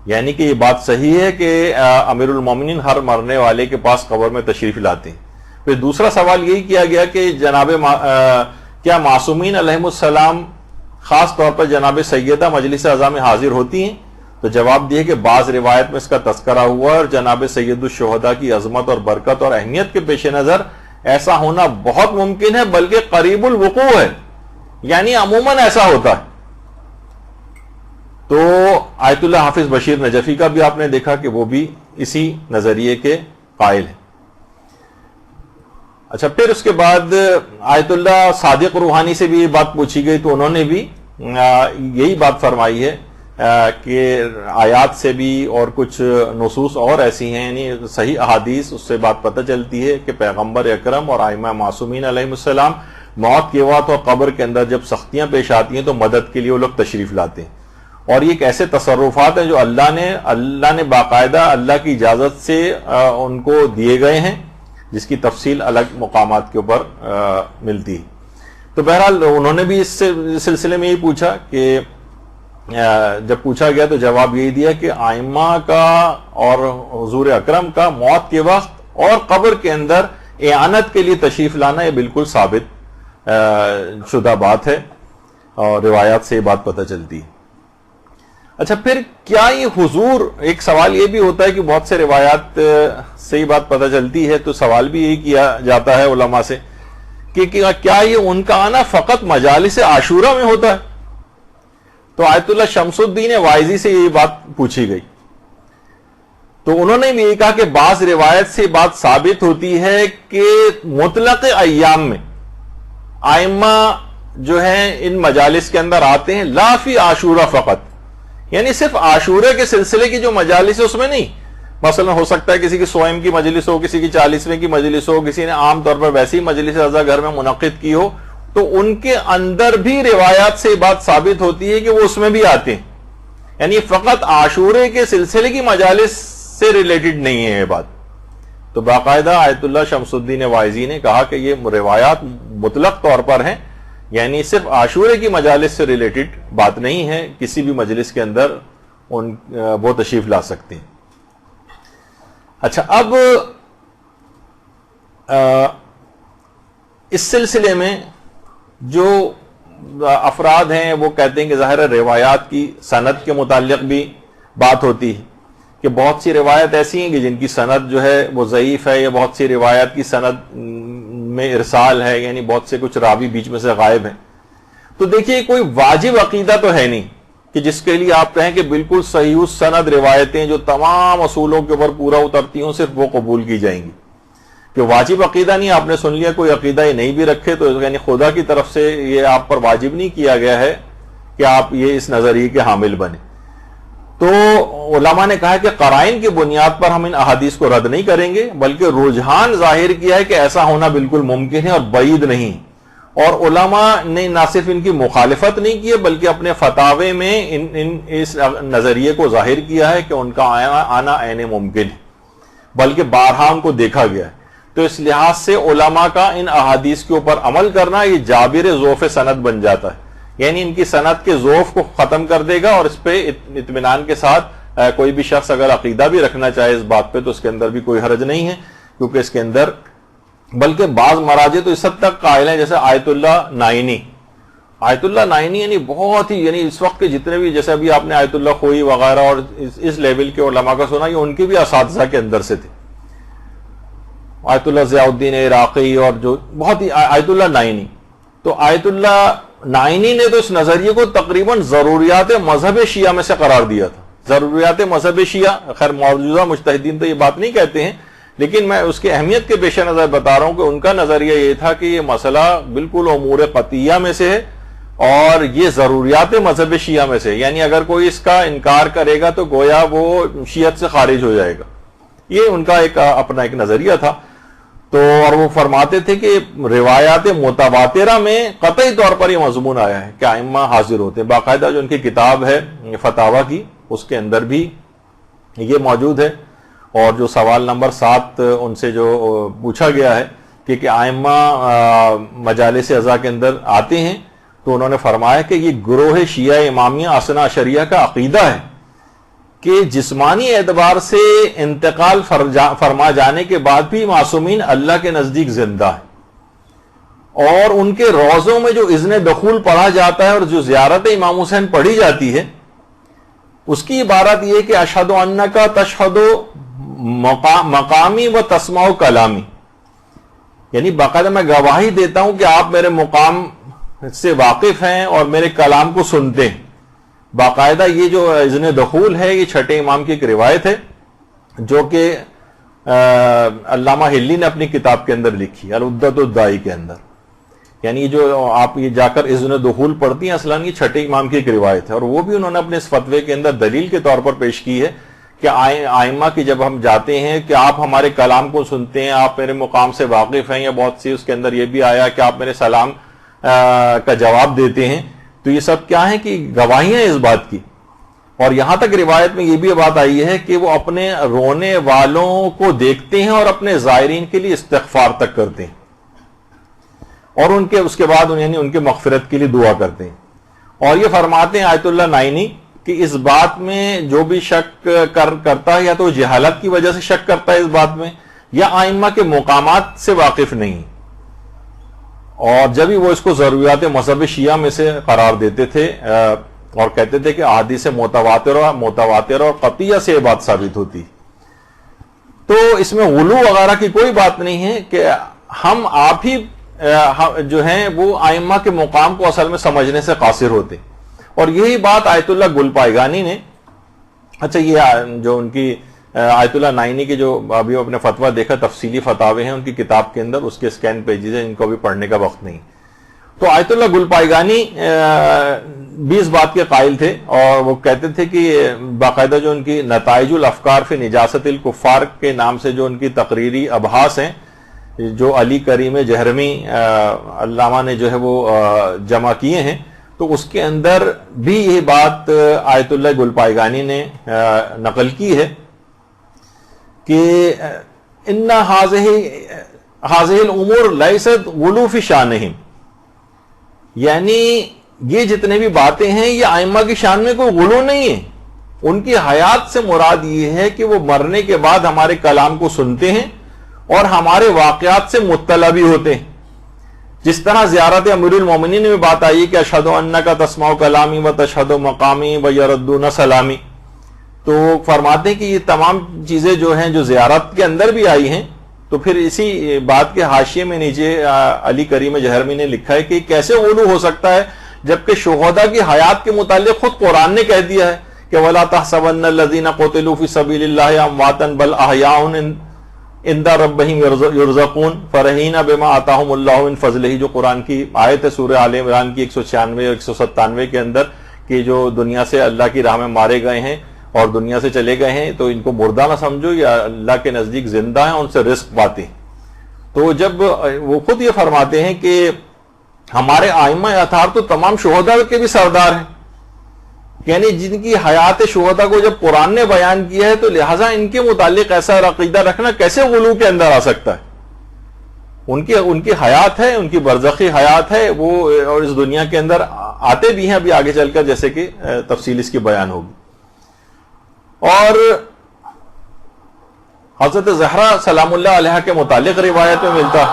یعنی کہ یہ بات صحیح ہے کہ امیر المومنین ہر مرنے والے کے پاس قبر میں تشریف لاتے ہیں۔ پھر دوسرا سوال یہی کیا گیا کہ کیا معصومین علیہ السلام خاص طور پر جناب سیدہ مجلس اعضاء میں حاضر ہوتی ہیں؟ تو جواب دیے کہ بعض روایت میں اس کا تذکرہ ہوا، اور جناب سید الشہداء کی عظمت اور برکت اور اہمیت کے پیش نظر ایسا ہونا بہت ممکن ہے، بلکہ قریب الوقوع ہے، یعنی عموماً ایسا ہوتا ہے۔ تو آیت اللہ حافظ بشیر نجفی کا بھی آپ نے دیکھا کہ وہ بھی اسی نظریے کے قائل ہیں۔ اچھا، پھر اس کے بعد آیت اللہ صادق روحانی سے بھی یہ بات پوچھی گئی، تو انہوں نے بھی یہی بات فرمائی ہے کہ آیات سے بھی اور کچھ نصوص اور ایسی ہیں، یعنی صحیح احادیث، اس سے بات پتہ چلتی ہے کہ پیغمبر اکرم اور ائمہ معصومین علیہ السلام موت کے وقت اور قبر کے اندر جب سختیاں پیش آتی ہیں تو مدد کے لیے وہ لوگ تشریف لاتے ہیں، اور یہ ایک ایسے تصرفات ہیں جو اللہ نے باقاعدہ اللہ کی اجازت سے ان کو دیے گئے ہیں، جس کی تفصیل الگ مقامات کے اوپر ملتی ہے۔ تو بہرحال انہوں نے بھی اس سلسلے میں یہ پوچھا کہ جب پوچھا گیا تو جواب یہی دیا کہ ائمہ کا اور حضور اکرم کا موت کے وقت اور قبر کے اندر اعانت کے لیے تشریف لانا یہ بالکل ثابت شدہ بات ہے، اور روایات سے یہ بات پتہ چلتی ہے۔ اچھا، پھر کیا یہ حضور، ایک سوال یہ بھی ہوتا ہے کہ بہت سے روایات سے یہ بات پتہ چلتی ہے، تو سوال بھی یہی کیا جاتا ہے علماء سے کہ کیا یہ ان کا آنا فقط مجالس عاشورہ میں ہوتا ہے؟ تو آیت اللہ شمس الدین وائزی سے یہ بات پوچھی گئی، تو انہوں نے بھی یہ کہا کہ بعض روایت سے بات ثابت ہوتی ہے کہ مطلق ایام میں ائمہ جو ہیں ان مجالس کے اندر آتے ہیں، لا فی عاشورہ فقط، یعنی صرف عاشورہ کے سلسلے کی جو مجالس ہے اس میں نہیں، مثلا ہو سکتا ہے کسی کی 100 کی مجلس ہو, کسی کی 40ویں کی مجلس ہو, کسی نے عام طور پر ویسی مجلس ازا گھر میں منعقد کی ہو, تو ان کے اندر بھی روایات سے بات ثابت ہوتی ہے کہ وہ اس میں بھی آتے ہیں. یعنی فقط عاشورے کے سلسلے کی مجالس سے ریلیٹڈ نہیں ہے یہ بات. تو باقاعدہ آیت اللہ شمس الدین واعظی نے کہا کہ یہ روایات مطلق طور پر ہیں, یعنی صرف عاشورے کی مجالس سے ریلیٹڈ بات نہیں ہے, کسی بھی مجلس کے اندر وہ تشریف لا سکتے ہیں. اچھا, اب اس سلسلے میں جو افراد ہیں وہ کہتے ہیں کہ ظاہر ہے روایات کی سند کے متعلق بھی بات ہوتی ہے کہ بہت سی روایت ایسی ہیں کہ جن کی سند جو ہے وہ ضعیف ہے, یا بہت سی روایات کی سند میں ارسال ہے, یعنی بہت سے کچھ راوی بیچ میں سے غائب ہیں. تو دیکھیے کوئی واجب عقیدہ تو ہے نہیں کہ جس کے لیے آپ کہیں کہ بالکل صحیح سند روایتیں جو تمام اصولوں کے اوپر پورا اترتی ہوں صرف وہ قبول کی جائیں گی. کہ واجب عقیدہ نہیں, آپ نے سن لیا کوئی عقیدہ یہ نہیں بھی رکھے تو یعنی خدا کی طرف سے یہ آپ پر واجب نہیں کیا گیا ہے کہ آپ یہ اس نظریے کے حامل بنے. تو علماء نے کہا کہ قرائن کی بنیاد پر ہم ان احادیث کو رد نہیں کریں گے, بلکہ رجحان ظاہر کیا ہے کہ ایسا ہونا بالکل ممکن ہے اور بعید نہیں. اور علماء نے نہ صرف ان کی مخالفت نہیں کی ہے بلکہ اپنے فتاوے میں اس نظریے کو ظاہر کیا ہے کہ ان کا آنا عین ممکن ہے, بلکہ بارہا ان کو دیکھا گیا ہے. تو اس لحاظ سے علماء کا ان احادیث کے اوپر عمل کرنا یہ جابر ذوف سند بن جاتا ہے, یعنی ان کی سند کے ذوف کو ختم کر دے گا, اور اس پہ اطمینان کے ساتھ کوئی بھی شخص اگر عقیدہ بھی رکھنا چاہے اس بات پہ تو اس کے اندر بھی کوئی حرج نہیں ہے, کیونکہ اس کے اندر بلکہ بعض مراجع تو اس حد تک قائل ہیں, جیسے آیت اللہ نائنی یعنی بہت ہی, یعنی اس وقت کے جتنے بھی, جیسے ابھی آپ نے آیت اللہ خوئی وغیرہ اور اس لیول کے علماء کا سنا, یہ ان کے بھی اساتذہ کے اندر سے تھے. آیت اللہ ضیاء الدین عراقی اور جو بہت ہی آیت اللہ نائنی. تو آیت اللہ نائنی نے تو اس نظریے کو تقریباً ضروریات مذہب شیعہ میں سے قرار دیا تھا. ضروریات مذہب شیعہ, خیر موجودہ مجتہدین تو یہ بات نہیں کہتے ہیں, لیکن میں اس کی اہمیت کے پیش نظر بتا رہا ہوں کہ ان کا نظریہ یہ تھا کہ یہ مسئلہ بالکل امور قطعیہ میں سے ہے اور یہ ضروریات مذہب شیعہ میں سے, یعنی اگر کوئی اس کا انکار کرے گا تو گویا وہ شیعت سے خارج ہو جائے گا. یہ ان کا اپنا ایک نظریہ تھا. تو اور وہ فرماتے تھے کہ روایات متواترہ میں قطعی طور پر یہ مضمون آیا ہے کہ ائمہ حاضر ہوتے ہیں. باقاعدہ جو ان کی کتاب ہے فتاوی کی, اس کے اندر بھی یہ موجود ہے. اور جو سوال نمبر 7 ان سے جو پوچھا گیا ہے کہ ائمہ مجالس ازا کے اندر آتے ہیں, تو انہوں نے فرمایا کہ یہ گروہ شیعہ امامیہ اثنا عشریہ کا عقیدہ ہے کہ جسمانی اعتبار سے انتقال فرما جانے کے بعد بھی معصومین اللہ کے نزدیک زندہ ہے, اور ان کے روضوں میں جو اذن دخول پڑھا جاتا ہے اور جو زیارت امام حسین پڑھی جاتی ہے, اس کی عبارت یہ کہ اشہد انکا تشہد مقامی و تسمع کلامی, یعنی باقاعدہ میں گواہی دیتا ہوں کہ آپ میرے مقام سے واقف ہیں اور میرے کلام کو سنتے ہیں. باقاعدہ یہ جو اذن دخول ہے یہ چھٹے امام کی ایک روایت ہے جو کہ علامہ ہلی نے اپنی کتاب کے اندر لکھی العدۃ الدائی کے اندر. یعنی جو آپ یہ جا کر اذن دخول پڑھتی ہیں اصلاً یہ چھٹے امام کی ایک روایت ہے, اور وہ بھی انہوں نے اپنے اس فتوے کے اندر دلیل کے طور پر پیش کی ہے کہ ائمہ کی جب ہم جاتے ہیں کہ آپ ہمارے کلام کو سنتے ہیں, آپ میرے مقام سے واقف ہیں, یا بہت سی اس کے اندر یہ بھی آیا کہ آپ میرے سلام کا جواب دیتے ہیں, تو یہ سب کیا ہے کہ گواہیاں اس بات کی. اور یہاں تک روایت میں یہ بھی بات آئی ہے کہ وہ اپنے رونے والوں کو دیکھتے ہیں اور اپنے زائرین کے لیے استغفار تک کرتے ہیں, اور اس کے بعد یعنی ان کے مغفرت کے لیے دعا کرتے ہیں. اور یہ فرماتے ہیں آیت اللہ نائنی کہ اس بات میں جو بھی شک کرتا ہے یا تو جہالت کی وجہ سے شک کرتا ہے اس بات میں, یا ائمہ کے مقامات سے واقف نہیں, اور جب ہی وہ اس کو ضروریات مذہب شیعہ میں سے قرار دیتے تھے اور کہتے تھے کہ احادیث متواتر اور قطعیہ سے یہ بات ثابت ہوتی. تو اس میں غلو وغیرہ کی کوئی بات نہیں ہے کہ ہم آپ ہی جو ہیں وہ ائمہ کے مقام کو اصل میں سمجھنے سے قاصر ہوتے, اور یہی بات آیت اللہ گلپائگانی نے, اچھا یہ جو ان کی آیت اللہ نائنی کی جو ابھی اپنے فتویٰ دیکھا تفصیلی فتاوے ہیں ان کی کتاب کے اندر, اس کے اسکین پیجز ہیں, ان کو بھی پڑھنے کا وقت نہیں. تو آیت اللہ گلپائگانی بھی اس بات کے قائل تھے، اور وہ کہتے تھے کہ باقاعدہ جو ان کی نتائج الافکار فی نجاست الکفار کے نام سے جو ان کی تقریری ابحاث ہیں، جو علی کریم جہرمی علامہ نے جو ہے وہ جمع کیے ہیں، تو اس کے اندر بھی یہ بات آیت اللہ گلپائگانی نے نقل کی ہے کہ ان هذه الامور لیست غلو فی شانہم، یعنی یہ جتنے بھی باتیں ہیں یہ ائمہ کی شان میں کوئی غلو نہیں ہے، ان کی حیات سے مراد یہ ہے کہ وہ مرنے کے بعد ہمارے کلام کو سنتے ہیں اور ہمارے واقعات سے مطلع بھی ہوتے ہیں. جس طرح زیارت امیر المومنین میں بات آئی کہ اشہد انک تسمع کلامی و تشہد مقامی و یردون سلامی، تو فرماتے ہیں کہ یہ تمام چیزیں جو ہیں جو زیارت کے اندر بھی آئی ہیں. تو پھر اسی بات کے حاشیے میں نیچے علی کریم جہرمی نے لکھا ہے کہ کیسے غلو ہو سکتا ہے جبکہ شہداء کی حیات کے متعلق خود قرآن نے کہہ دیا ہے کہ وَلَا تَحْسَبَنَّ الَّذِينَ قُتِلُوا فِي سَبِيلِ اللَّهِ أَمْوَاتًا بَلْ أَحْيَاءٌ عِندَ رَبِّهِمْ يُرْزَقُونَ فَرَحِينَ بِمَا آتَاهُمُ اللَّهُ مِنْ فَضْلِهِ، جو قرآن کی آیت ہے سورہ آل عمران کی 196 اور 197 کے اندر کہ جو دنیا سے اللہ کی راہ میں مارے گئے ہیں اور دنیا سے چلے گئے ہیں تو ان کو مردہ نہ سمجھو، یا اللہ کے نزدیک زندہ ہیں، ان سے رزق پاتے ہیں. تو جب وہ خود یہ فرماتے ہیں کہ ہمارے ائمہ اطہار تو تمام شہداء کے بھی سردار ہیں، یعنی جن کی حیات شہداء کو جب قرآن نے بیان کیا ہے تو لہٰذا ان کے متعلق ایسا عقیدہ رکھنا کیسے غلو کے اندر آ سکتا ہے. ان کی حیات ہے، ان کی برزخی حیات ہے، وہ اور اس دنیا کے اندر آتے بھی ہیں ابھی آگے چل کر، جیسے کہ تفصیل اس کی بیان ہوگی. اور حضرت زہرا سلام اللہ علیہ کے متعلق روایت میں ملتا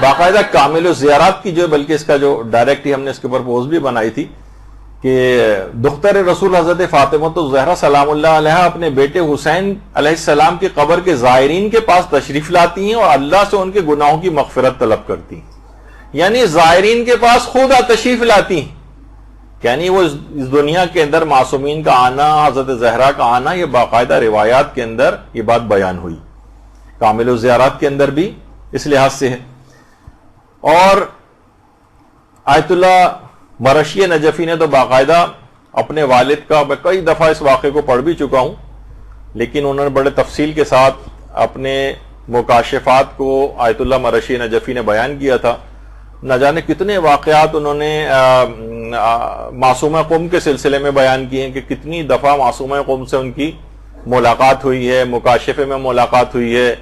باقاعدہ کامل الزیارات کی جو، بلکہ اس کا جو ڈائریکٹ ہی ہم نے اس کے اوپر پوسٹ بھی بنائی تھی کہ دختر رسول حضرت فاطمہ الزہرا سلام اللہ علیہ اپنے بیٹے حسین علیہ السلام کی قبر کے زائرین کے پاس تشریف لاتی ہیں اور اللہ سے ان کے گناہوں کی مغفرت طلب کرتی ہیں. یعنی زائرین کے پاس خود تشریف لاتی ہیں، یعنی وہ اس دنیا کے اندر معصومین کا آنا، حضرت زہرا کا آنا، یہ باقاعدہ روایات کے اندر یہ بات بیان ہوئی، کامل الزیارات کے اندر بھی اس لحاظ سے ہے. اور آیت اللہ مرشی نجفی نے تو باقاعدہ اپنے والد کا، میں کئی دفعہ اس واقعے کو پڑھ بھی چکا ہوں، لیکن انہوں نے بڑے تفصیل کے ساتھ اپنے مکاشفات کو آیت اللہ مرشی نجفی نے بیان کیا تھا. نہ جانے کتنے واقعات انہوں نے معصومہ قوم کے سلسلے میں بیان کیے ہیں کہ کتنی دفعہ معصومہ قوم سے ان کی ملاقات ہوئی ہے، مکاشفے میں ملاقات ہوئی ہے،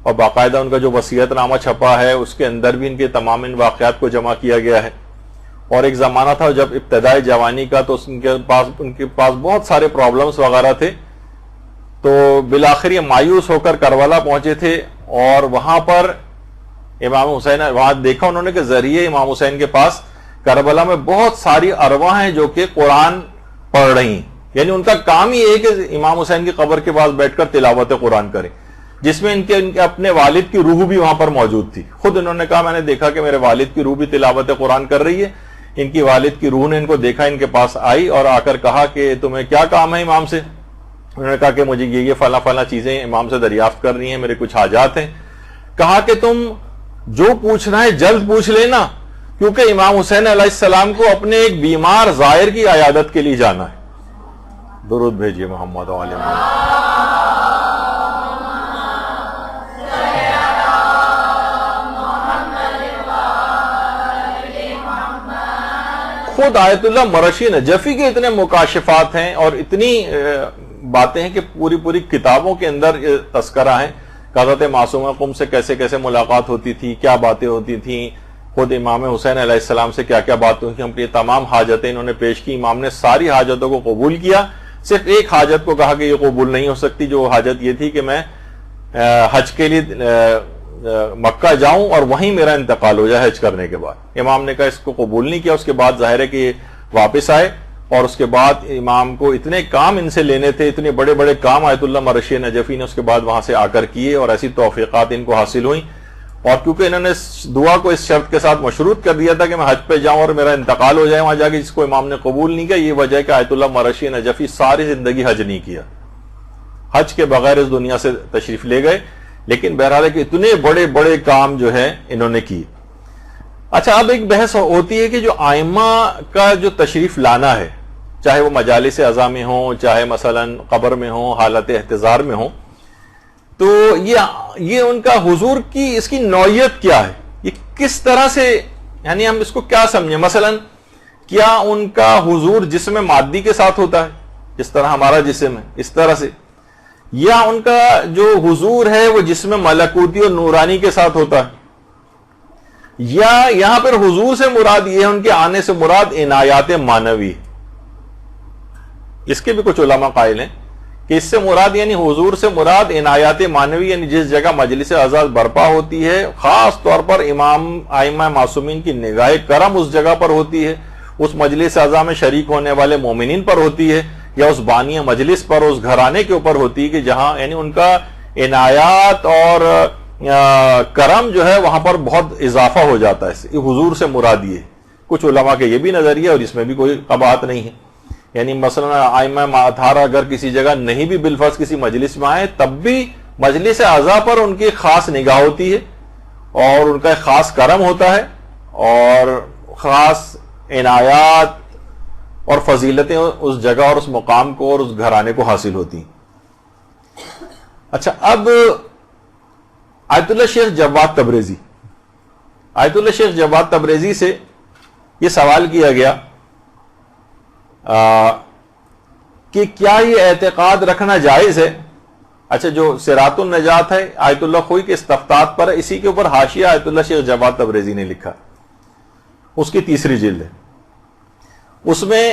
اور باقاعدہ ان کا جو وصیت نامہ چھپا ہے اس کے اندر بھی ان کے تمام ان واقعات کو جمع کیا گیا ہے. اور ایک زمانہ تھا جب ابتدائی جوانی کا، تو ان کے پاس بہت سارے پرابلمز وغیرہ تھے، تو بالآخر یہ مایوس ہو کر کربلا پہنچے تھے، اور وہاں پر امام حسین، وہاں دیکھا انہوں نے کہ ذریعے امام حسین کے پاس کربلا میں بہت ساری ارواح ہیں جو کہ قرآن پڑھ رہی ہیں، یعنی ان کا کام ہی ہے کہ امام حسین کی قبر کے پاس بیٹھ کر تلاوت قرآن کریں، جس میں ان کے اپنے والد کی روح بھی وہاں پر موجود تھی. خود انہوں نے کہا میں نے دیکھا کہ میرے والد کی روح بھی تلاوت قرآن کر رہی ہے. ان کی والد کی روح نے ان کو دیکھا، ان کے پاس آئی اور آ کر کہا کہ تمہیں کیا کام ہے امام سے؟ انہوں نے کہا کہ مجھے یہ فلاں فلاں چیزیں امام سے دریافت کرنی ہیں، میرے کچھ حاجات ہیں. کہا کہ تم جو پوچھنا ہے جلد پوچھ لینا، کیونکہ امام حسین علیہ السلام کو اپنے ایک بیمار زائر کی عیادت کے لیے جانا ہے. درود بھیجیے محمد و آل محمد. خود آیت اللہ مرشی نجفی کے اتنے مکاشفات ہیں اور اتنی باتیں ہیں کہ پوری کتابوں کے اندر تذکرہ ہیں کہ حضرت معصومہ قم سے کیسے کیسے ملاقات ہوتی تھی، کیا باتیں ہوتی تھیں، خود امام حسین علیہ السلام سے کیا کیا باتیں ہوئی. ہم یہ تمام حاجتیں انہوں نے پیش کی. امام نے ساری حاجتوں کو قبول کیا، صرف ایک حاجت کو کہا کہ یہ قبول نہیں ہو سکتی، جو حاجت یہ تھی کہ میں حج کے لیے مکہ جاؤں اور وہیں میرا انتقال ہو جائے حج کرنے کے بعد. امام نے کہا اس کو قبول نہیں کیا. اس کے بعد ظاہر ہے کہ واپس آئے، اور اس کے بعد امام کو اتنے کام ان سے لینے تھے، اتنے بڑے بڑے کام آیت اللہ مرشی نجفی نے اس کے بعد وہاں سے آ کر کیے، اور ایسی توفیقات ان کو حاصل ہوئیں. اور کیونکہ انہوں نے دعا کو اس شرط کے ساتھ مشروط کر دیا تھا کہ میں حج پہ جاؤں اور میرا انتقال ہو جائے وہاں جا کے، جس کو امام نے قبول نہیں کیا. یہ وجہ ہے کہ آیت اللہ مرشی نجفی ساری زندگی حج نہیں کیا، حج کے بغیر اس دنیا سے تشریف لے گئے. لیکن بہرحال ہے کہ اتنے بڑے بڑے کام جو ہے انہوں نے کیے. اچھا اب ایک بحث ہوتی ہے کہ جو آئمہ کا جو تشریف لانا ہے، چاہے وہ مجالس اعضاء میں ہوں، چاہے مثلا قبر میں ہوں، حالت احتضار میں ہوں، تو یہ ان کا حضور کی اس کی نوعیت کیا ہے، یہ کس طرح سے، یعنی ہم اس کو کیا سمجھیں. مثلا کیا ان کا حضور جسم مادی کے ساتھ ہوتا ہے جس طرح ہمارا جسم ہے اس طرح سے، یا ان کا جو حضور ہے وہ جسم ملکوتی اور نورانی کے ساتھ ہوتا ہے، یا یہاں پر حضور سے مراد یہ ہے ان کے آنے سے مراد عنایات معنوی. اس کے بھی کچھ علماء قائل ہیں کہ اس سے مراد یعنی حضور سے مراد عنایات معنوی، یعنی جس جگہ مجلس اعزاز برپا ہوتی ہے خاص طور پر ائمہ معصومین کی نگاہ کرم اس جگہ پر ہوتی ہے، اس مجلس اعزاز میں شریک ہونے والے مومنین پر ہوتی ہے، یا اس بانی مجلس پر، اس گھرانے کے اوپر ہوتی ہے کہ جہاں یعنی ان کا عنایات اور کرم جو ہے وہاں پر بہت اضافہ ہو جاتا ہے. یہ حضور سے مراد یہ ہے. کچھ علماء کے یہ بھی نظریہ اور اس میں بھی کوئی قباحت نہیں ہے. یعنی مثلا ائمہ ماطہارہ اگر کسی جگہ نہیں بھی بالفرض کسی مجلس میں آئے تب بھی مجلس اعضاء پر ان کی خاص نگاہ ہوتی ہے اور ان کا ایک خاص کرم ہوتا ہے اور خاص عنایات اور فضیلتیں اس جگہ اور اس مقام کو اور اس گھرانے کو حاصل ہوتی ہیں. اچھا اب آیت اللہ شیخ جواد تبریزی، آیت اللہ شیخ جواد تبریزی سے یہ سوال کیا گیا کہ کیا یہ اعتقاد رکھنا جائز ہے. اچھا جو صراط النجات ہے آیت اللہ خوئی کے استفتاء پر ہے، اسی کے اوپر حاشیہ آیت اللہ شیخ جواد تبریزی نے لکھا، اس کی 3 جلد ہے. اس میں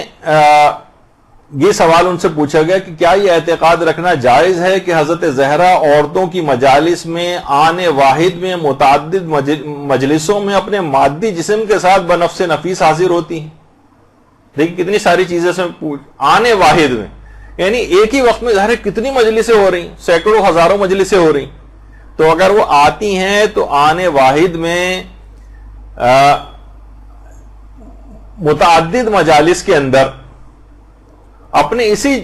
یہ سوال ان سے پوچھا گیا کہ کیا یہ اعتقاد رکھنا جائز ہے کہ حضرت زہرا عورتوں کی مجالس میں آنے واحد میں متعدد مجلسوں میں اپنے مادی جسم کے ساتھ بنفس نفیس حاضر ہوتی ہیں. دیکھیں کتنی ساری چیزیں سے آنے واحد میں، یعنی ایک ہی وقت میں ظاہر کتنی مجلسیں ہو رہی ہیں، سینکڑوں ہزاروں مجلسیں ہو رہی ہیں. تو اگر وہ آتی ہیں تو آنے واحد میں متعدد مجالس کے اندر اپنے اسی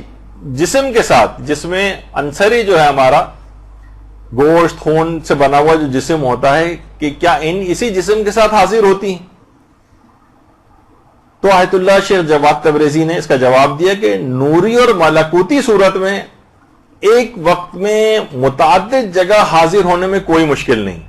جسم کے ساتھ، جس میں عنصری جو ہے ہمارا گوشت خون سے بنا ہوا جو جسم ہوتا ہے، کہ کیا اسی جسم کے ساتھ حاضر ہوتی ہیں. تو آیت اللہ شیخ جواد تبریزی نے اس کا جواب دیا کہ نوری اور ملکوتی صورت میں ایک وقت میں متعدد جگہ حاضر ہونے میں کوئی مشکل نہیں،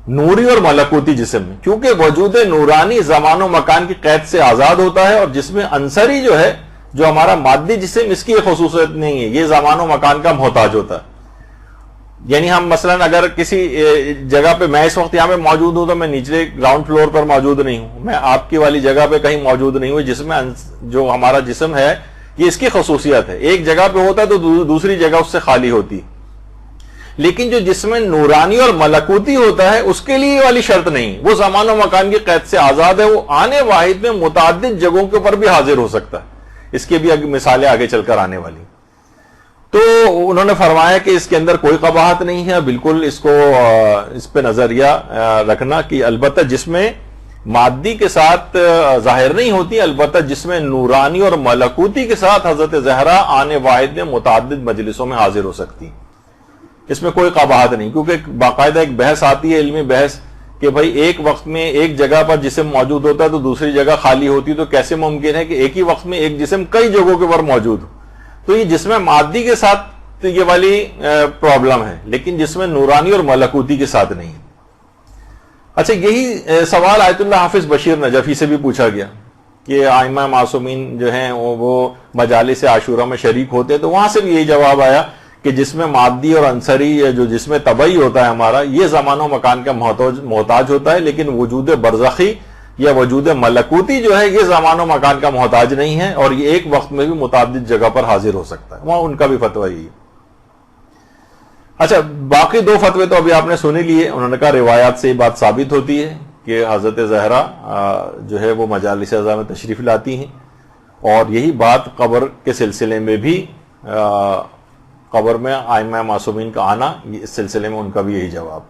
نوری اور ملکوتی جسم میں، کیونکہ وجود نورانی زمان و مکان کی قید سے آزاد ہوتا ہے، اور جس میں عنصری جو ہے جو ہمارا مادی جسم، اس کی ایک خصوصیت نہیں ہے، یہ زمان و مکان کا محتاج ہوتا ہے. یعنی ہم مثلا اگر کسی جگہ پہ، میں اس وقت یہاں پہ موجود ہوں تو میں نیچلے گراؤنڈ فلور پر موجود نہیں ہوں، میں آپ کی والی جگہ پہ کہیں موجود نہیں ہوں، جس میں جو ہمارا جسم ہے یہ اس کی خصوصیت ہے، ایک جگہ پہ ہوتا ہے تو دوسری جگہ اس سے خالی ہوتی. لیکن جو جسم نورانی اور ملکوتی ہوتا ہے اس کے لیے یہ والی شرط نہیں، وہ زمان و مکان کی قید سے آزاد ہے، وہ آنے واحد میں متعدد جگہوں کے اوپر بھی حاضر ہو سکتا ہے. اس کی بھی مثالیں آگے چل کر آنے والی. تو انہوں نے فرمایا کہ اس کے اندر کوئی قباحت نہیں ہے، بالکل اس کو اس پہ نظریہ رکھنا کہ البتہ جس میں مادی کے ساتھ ظاہر نہیں ہوتی، البتہ جس میں نورانی اور ملکوتی کے ساتھ حضرت زہرا آنے واحد میں متعدد مجلسوں میں حاضر ہو سکتی. اس میں کوئی قباحت نہیں، کیونکہ باقاعدہ ایک بحث آتی ہے، علمی بحث، کہ بھائی ایک وقت میں ایک جگہ پر جسم موجود ہوتا ہے تو دوسری جگہ خالی ہوتی، تو کیسے ممکن ہے کہ ایک ہی وقت میں ایک جسم کئی جگہوں کے اوپر موجود ہو. تو یہ جسم مادی کے ساتھ یہ والی پرابلم ہے، لیکن جسم نورانی اور ملکوتی کے ساتھ نہیں. اچھا یہی سوال آیت اللہ حافظ بشیر نجفی سے بھی پوچھا گیا کہ ائمہ معصومین جو ہیں وہ مجالس عاشورہ میں شریک ہوتے ہیں، تو وہاں سے بھی یہی جواب آیا کہ جسم مادی اور عنصری جو جسم طبعی ہوتا ہے ہمارا، یہ زمان و مکان کا محتاج ہوتا ہے، لیکن وجود برزخی یا وجود ملکوتی جو ہے یہ زمان و مکان کا محتاج نہیں ہے، اور یہ ایک وقت میں بھی متعدد جگہ پر حاضر ہو سکتا ہے. وہاں ان کا بھی فتویٰ یہی ہے. اچھا باقی 2 فتوے تو ابھی آپ نے سنے لیے. انہوں نے کہا روایات سے یہ بات ثابت ہوتی ہے کہ حضرت زہرا جو ہے وہ مجالس اعضاء میں تشریف لاتی ہیں، اور یہی بات قبر کے سلسلے میں بھی، قبر میں ائمہ معصومین کا آنا، اس سلسلے میں ان کا بھی یہی جواب.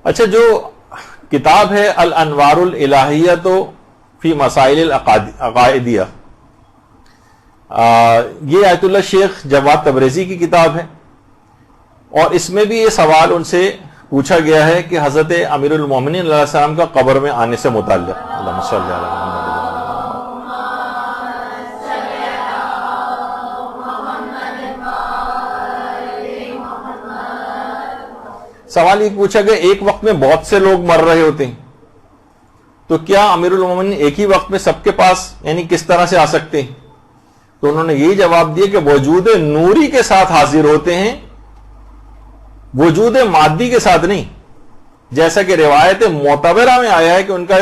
اچھا جو کتاب ہے الانوار الالہیہ فی مسائل العقائدیہ، یہ آیت اللہ شیخ جواد تبریزی کی کتاب ہے. اور اس میں بھی یہ سوال ان سے پوچھا گیا ہے کہ حضرت امیر المومنین علیہ السلام کا قبر میں آنے سے متعلق. اللہم صلی علی محمد. سوال یہ پوچھا گیا ایک وقت میں بہت سے لوگ مر رہے ہوتے ہیں تو کیا امیر المومنین ایک ہی وقت میں سب کے پاس یعنی کس طرح سے آ سکتے ہیں؟ تو انہوں نے یہی جواب دیا کہ وجود نوری کے ساتھ حاضر ہوتے ہیں، وجود مادی کے ساتھ نہیں. جیسا کہ روایت معتبرہ میں آیا ہے کہ ان کا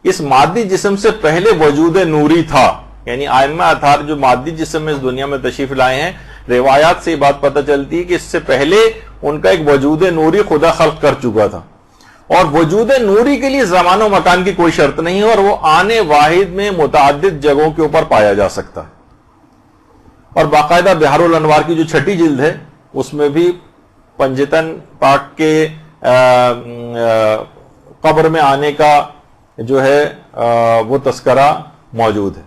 اس مادی جسم سے پہلے وجود نوری تھا. یعنی ائمہ اطہار جو مادی جسم میں اس دنیا میں تشریف لائے ہیں، روایات سے یہ بات پتہ چلتی ہے کہ اس سے پہلے ان کا ایک وجود نوری خدا خلق کر چکا تھا. اور وجود نوری کے لیے زمان و مکان کی کوئی شرط نہیں ہے، اور وہ آنے واحد میں متعدد جگہوں کے اوپر پایا جا سکتا ہے. اور باقاعدہ بحار الانوار کی جو چھٹی جلد ہے اس میں بھی پنجتن پاک کے قبر میں آنے کا جو ہے وہ تذکرہ موجود ہے.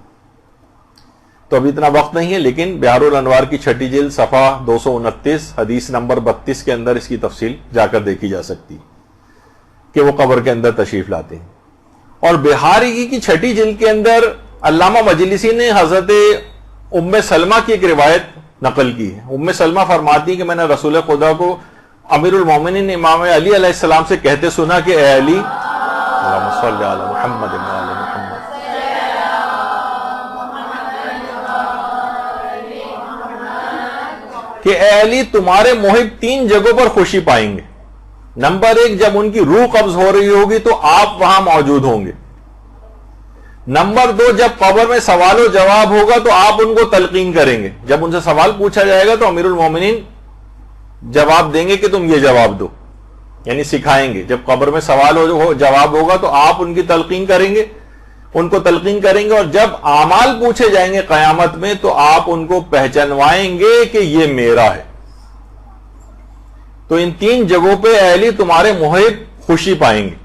تو ابھی اتنا وقت نہیں ہے، لیکن بحار الانوار کی چھٹی جلد صفحہ 229 حدیث نمبر 32 کے اندر اس کی تفصیل جا کر دیکھی جا سکتی کہ وہ قبر کے اندر تشریف لاتے ہیں. اور بحاری کی چھٹی جلد کے اندر علامہ مجلسی نے حضرت ام سلمہ کی ایک روایت نقل کی ہے. ام سلمہ فرماتی ہیں کہ میں نے رسول خدا کو امیر المومنین امام علی علیہ السلام سے کہتے سنا کہ اے علی، اللہم صلی علی محمد و آل محمد، کہ اے علی تمہارے محب 3 جگہوں پر خوشی پائیں گے. نمبر 1، جب ان کی روح قبض ہو رہی ہوگی تو آپ وہاں موجود ہوں گے. نمبر 2، جب قبر میں سوال و جواب ہوگا تو آپ ان کو تلقین کریں گے. جب ان سے سوال پوچھا جائے گا تو امیر المومنین جواب دیں گے کہ تم یہ جواب دو، یعنی سکھائیں گے. جب قبر میں سوال ہو جواب ہوگا تو آپ ان کی تلقین کریں گے، ان کو تلقین کریں گے. اور جب اعمال پوچھے جائیں گے قیامت میں تو آپ ان کو پہچانوائیں گے کہ یہ میرا ہے. تو ان 3 جگہوں پہ اے علی تمہارے محب خوشی پائیں گے.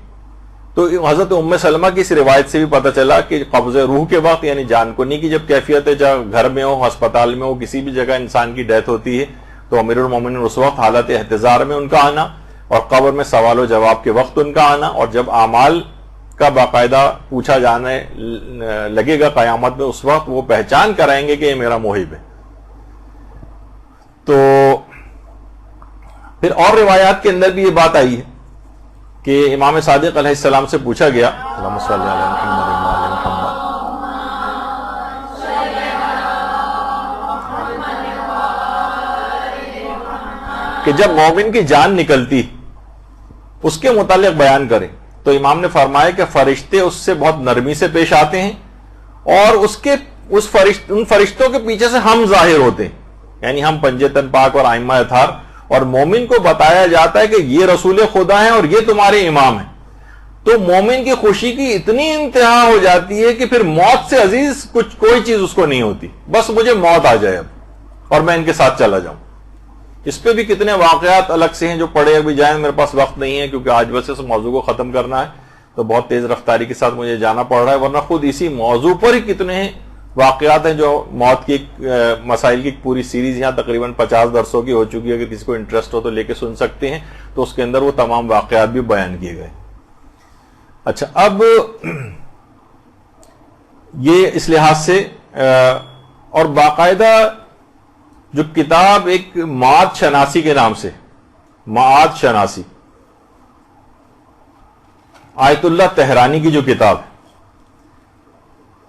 تو حضرت ام سلمہ کی اس روایت سے بھی پتہ چلا کہ قبض روح کے وقت یعنی جان کنی کی جب کیفیت ہے، جب گھر میں ہو، ہسپتال میں ہو، کسی بھی جگہ انسان کی ڈیتھ ہوتی ہے تو امیر المومنین اس وقت حالت احتضار میں ان کا آنا، اور قبر میں سوال و جواب کے وقت ان کا آنا، اور جب اعمال کا باقاعدہ پوچھا جانے لگے گا قیامت میں اس وقت وہ پہچان کرائیں گے کہ یہ میرا محب ہے. تو پھر اور روایات کے اندر بھی یہ بات آئی ہے کہ امام صادق علیہ السلام سے پوچھا گیا، اللہم صلی علی محمد و آل محمد، کہ جب مومن کی جان نکلتی اس کے متعلق بیان کریں. تو امام نے فرمایا کہ فرشتے اس سے بہت نرمی سے پیش آتے ہیں، اور ان فرشتوں کے پیچھے سے ہم ظاہر ہوتے ہیں، یعنی ہم پنجتن پاک اور ائمہ اطہار، اور مومن کو بتایا جاتا ہے کہ یہ رسول خدا ہیں اور یہ تمہارے امام ہیں. تو مومن کی خوشی کی اتنی انتہا ہو جاتی ہے کہ پھر موت سے عزیز کوئی چیز اس کو نہیں ہوتی، بس مجھے موت آ جائے اب اور میں ان کے ساتھ چلا جاؤں. اس پہ بھی کتنے واقعات الگ سے ہیں جو پڑھے ابھی جائیں، میرے پاس وقت نہیں ہے کیونکہ آج بس اس موضوع کو ختم کرنا ہے تو بہت تیز رفتاری کے ساتھ مجھے جانا پڑ رہا ہے، ورنہ خود اسی موضوع پر ہی کتنے واقعات ہیں جو موت کی مسائل کی پوری سیریز یہاں تقریباً 50 درسوں کی ہو چکی ہے. اگر کسی کو انٹرسٹ ہو تو لے کے سن سکتے ہیں، تو اس کے اندر وہ تمام واقعات بھی بیان کیے گئے. اچھا، اب یہ اس لحاظ سے اور باقاعدہ جو کتاب ایک معاد شناسی کے نام سے، معاد شناسی، آیت اللہ تہرانی کی جو کتاب ہے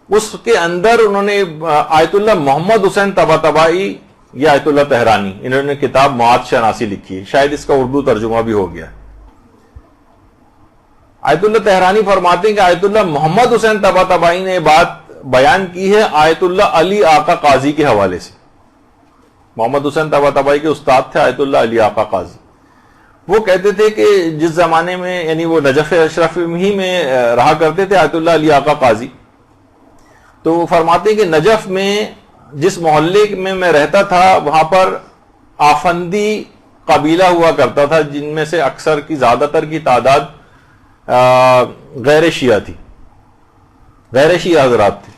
اس کے اندر انہوں نے آیت اللہ محمد حسین طباطبائی یا آیت اللہ تہرانی، انہوں نے کتاب معاد شناسی لکھی ہے، شاید اس کا اردو ترجمہ بھی ہو گیا ہے. آیت اللہ تہرانی فرماتے ہیں کہ آیت اللہ محمد حسین طباطبائی نے بات بیان کی ہے آیت اللہ علی آقا قاضی کے حوالے سے. محمد حسین طباطبائی کے استاد تھے آیت اللہ علی آقا قاضی. وہ کہتے تھے کہ جس زمانے میں یعنی وہ نجف اشرف ہی میں رہا کرتے تھے آیت اللہ علی آقا قاضی، تو وہ فرماتے ہیں کہ نجف میں جس محلے میں میں رہتا تھا وہاں پر آفندی قبیلہ ہوا کرتا تھا، جن میں سے اکثر کی زیادہ تر کی تعداد غیر شیعہ تھی، غیر شیعہ حضرات تھے.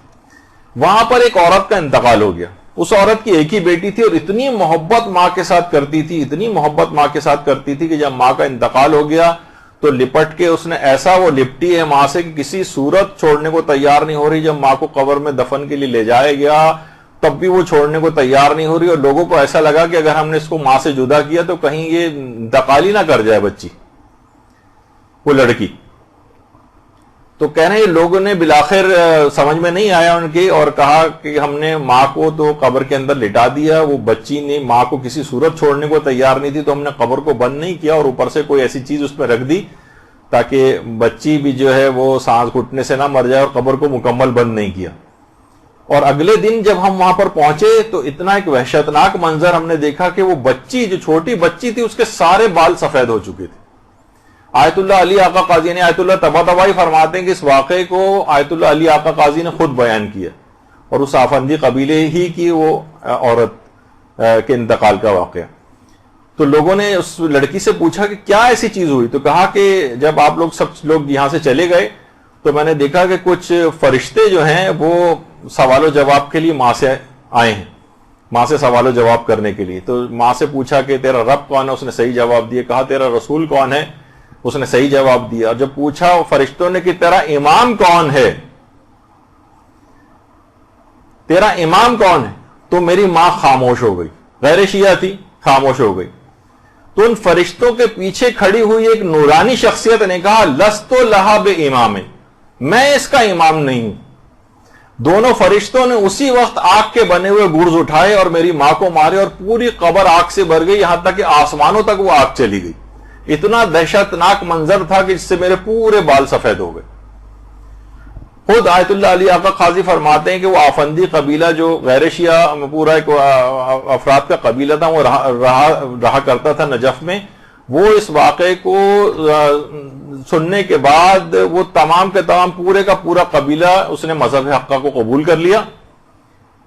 وہاں پر ایک عورت کا انتقال ہو گیا، اس عورت کی ایک ہی بیٹی تھی اور اتنی محبت ماں کے ساتھ کرتی تھی، اتنی محبت ماں کے ساتھ کرتی تھی کہ جب ماں کا انتقال ہو گیا تو لپٹ کے اس نے ایسا وہ لپٹی ہے ماں سے کہ کسی صورت چھوڑنے کو تیار نہیں ہو رہی. جب ماں کو قبر میں دفن کے لیے لے جایا گیا تب بھی وہ چھوڑنے کو تیار نہیں ہو رہی، اور لوگوں کو ایسا لگا کہ اگر ہم نے اس کو ماں سے جدا کیا تو کہیں یہ انتقال نہ کر جائے بچی، وہ لڑکی. تو کہہ رہے ہیں لوگوں نے بالآخر سمجھ میں نہیں آیا ان کی، اور کہا کہ ہم نے ماں کو تو قبر کے اندر لٹا دیا، وہ بچی نے ماں کو کسی صورت چھوڑنے کو تیار نہیں تھی، تو ہم نے قبر کو بند نہیں کیا اور اوپر سے کوئی ایسی چیز اس پہ رکھ دی تاکہ بچی بھی جو ہے وہ سانس گھٹنے سے نہ مر جائے، اور قبر کو مکمل بند نہیں کیا. اور اگلے دن جب ہم وہاں پر پہنچے تو اتنا ایک وحشتناک منظر ہم نے دیکھا کہ وہ بچی جو چھوٹی بچی تھی اس کے سارے بال سفید ہو چکے تھے. آیت اللہ علی آقا قاضی نے، آیت اللہ طباطبائی فرماتے ہیں کہ اس واقعے کو آیت اللہ علی آقا قاضی نے خود بیان کیا، اور اس آفندی قبیلے ہی کی وہ عورت کے انتقال کا واقعہ. تو لوگوں نے اس لڑکی سے پوچھا کہ کیا ایسی چیز ہوئی، تو کہا کہ جب آپ لوگ سب لوگ یہاں سے چلے گئے تو میں نے دیکھا کہ کچھ فرشتے جو ہیں وہ سوال و جواب کے لیے ماں سے آئے ہیں، ماں سے سوال و جواب کرنے کے لیے. تو ماں سے پوچھا کہ تیرا رب کون ہے، اس نے صحیح جواب دیا. کہا تیرا رسول کون ہے، اس نے صحیح جواب دیا. اور جب پوچھا فرشتوں نے کہ تیرا امام کون ہے، تیرا امام کون ہے، تو میری ماں خاموش ہو گئی، غیر شیعہ تھی، خاموش ہو گئی. تو ان فرشتوں کے پیچھے کھڑی ہوئی ایک نورانی شخصیت نے کہا لست لہا بامام، میں اس کا امام نہیں ہوں. دونوں فرشتوں نے اسی وقت آگ کے بنے ہوئے گرز اٹھائے اور میری ماں کو مارے، اور پوری قبر آگ سے بھر گئی، یہاں تک کہ آسمانوں تک وہ آگ چلی گئی. اتنا دہشتناک منظر تھا کہ جس سے میرے پورے بال سفید ہو گئے. خود آیت اللہ علی آقا قاضی فرماتے ہیں کہ وہ آفندی قبیلہ جو غیر شیعہ پورا ایک افراد کا قبیلہ تھا، وہ رہا کرتا تھا نجف میں، وہ اس واقعے کو سننے کے بعد وہ تمام کے تمام پورے کا پورا قبیلہ اس نے مذہب حقہ کو قبول کر لیا.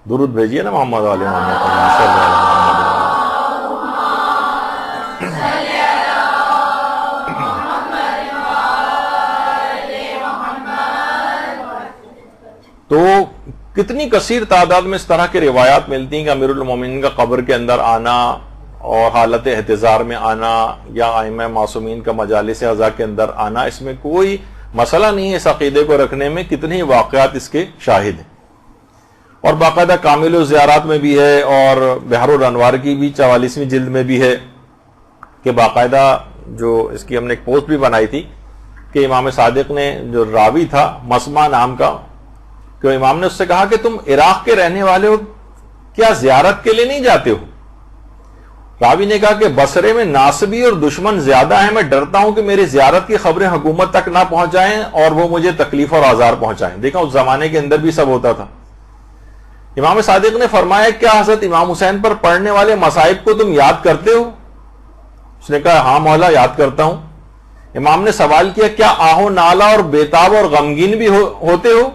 درود بھیجیے نا محمد علیہ محمد. تو کتنی کثیر تعداد میں اس طرح کی روایات ملتی ہیں کہ امیر المومنین کا قبر کے اندر آنا اور حالت احتضار میں آنا یا ائمہ معصومین کا مجالس اعزاء کے اندر آنا، اس میں کوئی مسئلہ نہیں ہے اس عقیدے کو رکھنے میں. کتنے واقعات اس کے شاہد ہیں. اور باقاعدہ کامل الزیارات میں بھی ہے اور بحر الانوار کی بھی 44ویں جلد میں بھی ہے کہ باقاعدہ جو اس کی ہم نے ایک پوسٹ بھی بنائی تھی کہ امام صادق نے جو راوی تھا مسمع نام کا، کہ امام نے اس سے کہا کہ تم عراق کے رہنے والے ہو، کیا زیارت کے لیے نہیں جاتے ہو؟ راوی نے کہا کہ بصرے میں ناصبی اور دشمن زیادہ ہیں، میں ڈرتا ہوں کہ میری زیارت کی خبریں حکومت تک نہ پہنچائیں اور وہ مجھے تکلیف اور آزار پہنچائیں. دیکھا اس زمانے کے اندر بھی سب ہوتا تھا. امام صادق نے فرمایا کیا حضرت امام حسین پر پڑھنے والے مصائب کو تم یاد کرتے ہو؟ اس نے کہا ہاں مولا یاد کرتا ہوں. امام نے سوال کیا کیا آہو نالا اور بیتاب اور غمگین بھی ہوتے ہو؟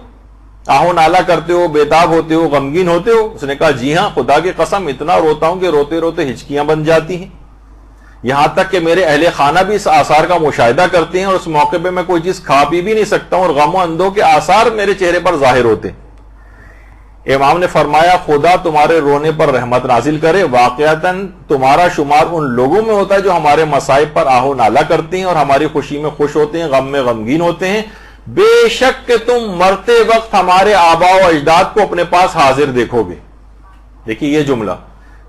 آہو نالا کرتے ہو، بیتاب ہوتے ہو، غمگین ہوتے ہو؟ اس نے کہا جی ہاں، خدا کی قسم اتنا روتا ہوں کہ روتے روتے ہچکیاں بن جاتی ہیں، یہاں تک کہ میرے اہل خانہ بھی اس آثار کا مشاہدہ کرتے ہیں اور اس موقع پہ میں کوئی چیز کھا پی بھی نہیں سکتا ہوں اور غم و اندوہ کے آثار میرے چہرے پر ظاہر ہوتے ہیں. امام نے فرمایا خدا تمہارے رونے پر رحمت نازل کرے، واقعتاً تمہارا شمار ان لوگوں میں ہوتا ہے جو ہمارے مصائب پر آہو نالا کرتے ہیں اور ہماری خوشی میں خوش ہوتے ہیں، غم میں غمگین ہوتے ہیں. بے شک کہ تم مرتے وقت ہمارے آباء و اجداد کو اپنے پاس حاضر دیکھو گے. دیکھیے یہ جملہ،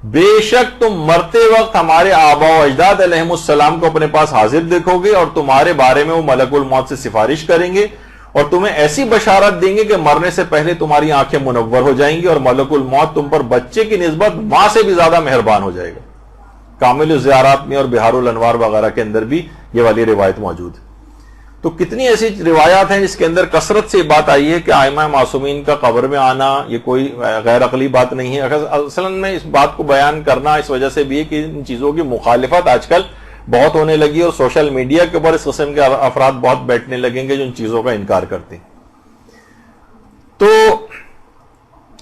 بے شک تم مرتے وقت ہمارے آباء و اجداد علیہم السلام کو اپنے پاس حاضر دیکھو گے اور تمہارے بارے میں وہ ملک الموت سے سفارش کریں گے اور تمہیں ایسی بشارت دیں گے کہ مرنے سے پہلے تمہاری آنکھیں منور ہو جائیں گی اور ملک الموت تم پر بچے کی نسبت ماں سے بھی زیادہ مہربان ہو جائے گا. کامل الزیارات میں اور بحار الانوار وغیرہ کے اندر بھی یہ والی روایت موجود ہے. تو کتنی ایسی روایات ہیں جس کے اندر کثرت سے بات آئی ہے کہ ائمہ معصومین کا قبر میں آنا یہ کوئی غیر عقلی بات نہیں ہے. اصلا میں اس بات کو بیان کرنا اس وجہ سے بھی ہے کہ ان چیزوں کی مخالفت آج کل بہت ہونے لگی اور سوشل میڈیا کے اوپر اس قسم کے افراد بہت بیٹھنے لگیں گے جو ان چیزوں کا انکار کرتے ہیں. تو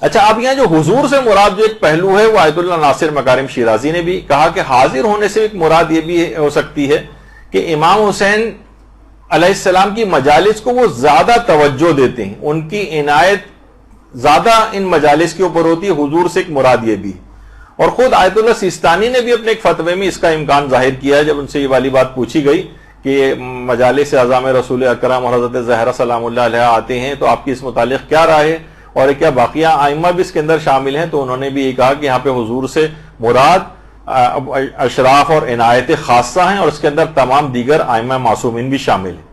اچھا، اب یہاں جو حضور سے مراد جو ایک پہلو ہے وہ آیت اللہ ناصر مکارم شیرازی نے بھی کہا کہ حاضر ہونے سے ایک مراد یہ بھی ہو سکتی ہے کہ امام حسین علیہ السلام کی مجالس کو وہ زیادہ توجہ دیتے ہیں، ان کی عنایت زیادہ ان مجالس کے اوپر ہوتی ہے، حضور سے ایک مراد یہ بھی ہے۔ اور خود آیت اللہ سیستانی نے بھی اپنے ایک فتوے میں اس کا امکان ظاہر کیا ہے، جب ان سے یہ والی بات پوچھی گئی کہ مجالس اعظام رسول اکرم اور حضرت زہرا سلام اللہ علیہ آتے ہیں تو آپ کی اس متعلق کیا رائے ہے، اور کیا باقیہ ائمہ بھی اس کے اندر شامل ہیں؟ تو انہوں نے بھی یہ کہا کہ یہاں پہ حضور سے مراد اشراف اور عنایت خاصہ ہیں، اور اس کے اندر تمام دیگر ائمہ معصومین بھی شامل ہیں۔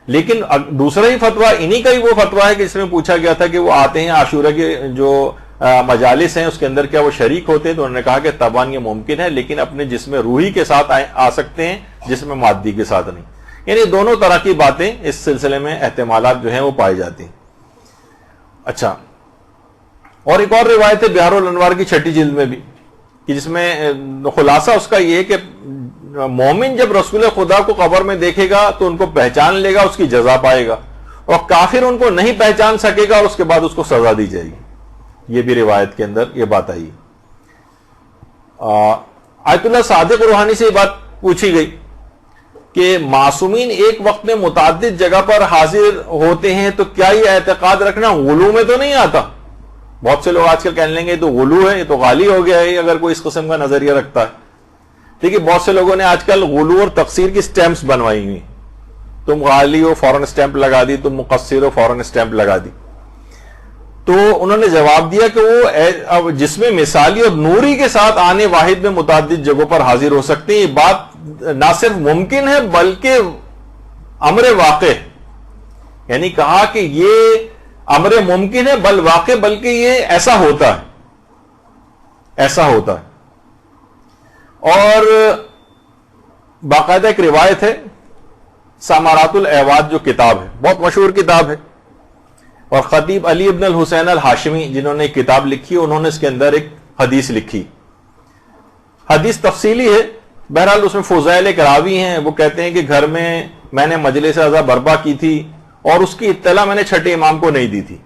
لیکن دوسرا ہی فتویٰ انہی کا ہی وہ فتویٰ ہے کہ جس میں پوچھا گیا تھا کہ وہ آتے ہیں عاشورہ کے جو مجالس ہیں اس کے اندر کیا وہ شریک ہوتے ہیں، تو انہوں نے کہا کہ طبعاً یہ ممکن ہے، لیکن اپنے جسم روحی کے ساتھ آ سکتے ہیں، جسم مادی کے ساتھ نہیں۔ یعنی دونوں طرح کی باتیں اس سلسلے میں احتمالات جو ہیں وہ پائے جاتے ہیں۔ اچھا، اور ایک اور روایت ہے بحار الانوار کی 6 جلد میں بھی، کہ جس میں خلاصہ اس کا یہ ہے کہ مومن جب رسول خدا کو قبر میں دیکھے گا تو ان کو پہچان لے گا، اس کی جزا پائے گا، اور کافر ان کو نہیں پہچان سکے گا اور اس کے بعد اس کو سزا دی جائے گی۔ یہ بھی روایت کے اندر یہ بات آئی۔ آیت اللہ صادق روحانی سے یہ بات پوچھی گئی کہ معصومین ایک وقت میں متعدد جگہ پر حاضر ہوتے ہیں تو کیا یہ اعتقاد رکھنا غلو میں تو نہیں آتا؟ بہت سے لوگ آج کل کہنے لیں گے یہ تو غلو ہے، یہ تو غالی ہو گیا ہے اگر کوئی اس قسم کا نظریہ رکھتا ہے۔ دیکھیے بہت سے لوگوں نے آج کل غلو اور تقصیر کی سٹیمپس بنوائی ہوئی، تم غالی ہو فوراً سٹیمپ لگا دی، تم مقصر ہو فوراً سٹیمپ لگا دی۔ تو انہوں نے جواب دیا کہ وہ جس میں مثالی اور نوری کے ساتھ آنے واحد میں متعدد جگہوں پر حاضر ہو سکتے ہیں، یہ بات نہ صرف ممکن ہے بلکہ امر واقع ہے۔ یعنی کہا کہ یہ امر ممکن ہے بل واقع، بلکہ یہ ایسا ہوتا ہے، ایسا ہوتا ہے۔ اور باقاعدہ ایک روایت ہے، ثمرات الاعواد جو کتاب ہے، بہت مشہور کتاب ہے، اور خطیب علی ابن الحسین الہاشمی جنہوں نے ایک کتاب لکھی، انہوں نے اس کے اندر ایک حدیث لکھی۔ حدیث تفصیلی ہے، بہرحال اس میں فضائل ایک راوی ہیں، وہ کہتے ہیں کہ گھر میں نے مجلس عزا برپا کی تھی اور اس کی اطلاع میں نے چھٹے امام کو نہیں دی تھی۔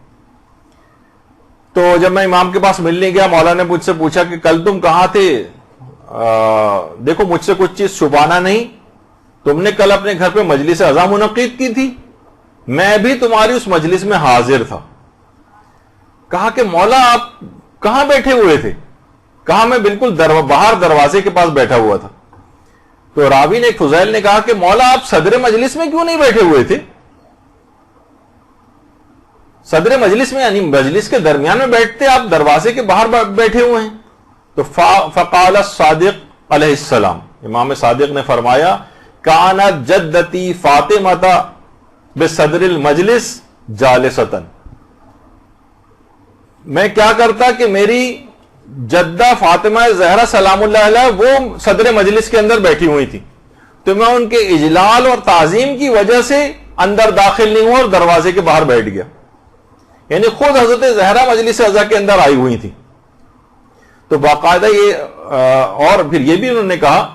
تو جب میں امام کے پاس ملنے گیا، مولا نے مجھ سے پوچھا کہ کل تم کہاں تھے؟ دیکھو مجھ سے کچھ چیز چھپانا نہیں، تم نے کل اپنے گھر پہ مجلس عزا منعقد کی تھی، میں بھی تمہاری اس مجلس میں حاضر تھا۔ کہا کہ مولا آپ کہاں بیٹھے ہوئے تھے؟ کہا میں بالکل باہر دروازے کے پاس بیٹھا ہوا تھا۔ تو راوی نے فضیل نے کہا کہ مولا آپ صدر مجلس میں کیوں نہیں بیٹھے ہوئے تھے؟ صدر مجلس میں یعنی مجلس کے درمیان میں بیٹھتے، آپ دروازے کے باہر بیٹھے ہوئے ہیں۔ تو فقال الصادق علیہ السلام، امام صادق نے فرمایا کانت جدتی فاطمہ بصدر المجلس جالستن، میں کیا کرتا کہ میری جدہ فاطمہ زہرا سلام اللہ علیہ وہ صدر مجلس کے اندر بیٹھی ہوئی تھی، تو میں ان کے اجلال اور تعظیم کی وجہ سے اندر داخل نہیں ہوا اور دروازے کے باہر بیٹھ گیا۔ یعنی خود حضرت زہرا مجلس عزا کے اندر آئی ہوئی تھی۔ تو باقاعدہ یہ اور پھر یہ بھی انہوں نے کہا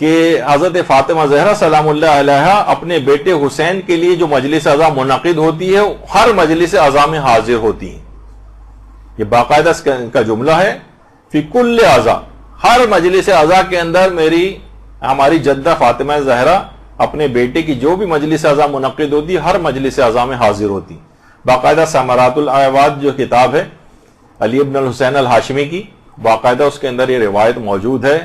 کہ حضرت فاطمہ زہرا سلام اللہ علیہ اپنے بیٹے حسین کے لیے جو مجلس عزا منعقد ہوتی ہے ہر مجلس عزا میں حاضر ہوتی ہیں۔ یہ باقاعدہ اس کا جملہ ہے، فی کل عزا، ہر مجلس عزا کے اندر ہماری جدہ فاطمہ زہرا اپنے بیٹے کی جو بھی مجلس عزا منعقد ہوتی ہے ہر مجلس عزا میں حاضر ہوتی۔ باقاعدہ ثمرات الاعواد جو کتاب ہے علی ابن الحسین الہاشمی کی، باقاعدہ اس کے اندر یہ روایت موجود ہے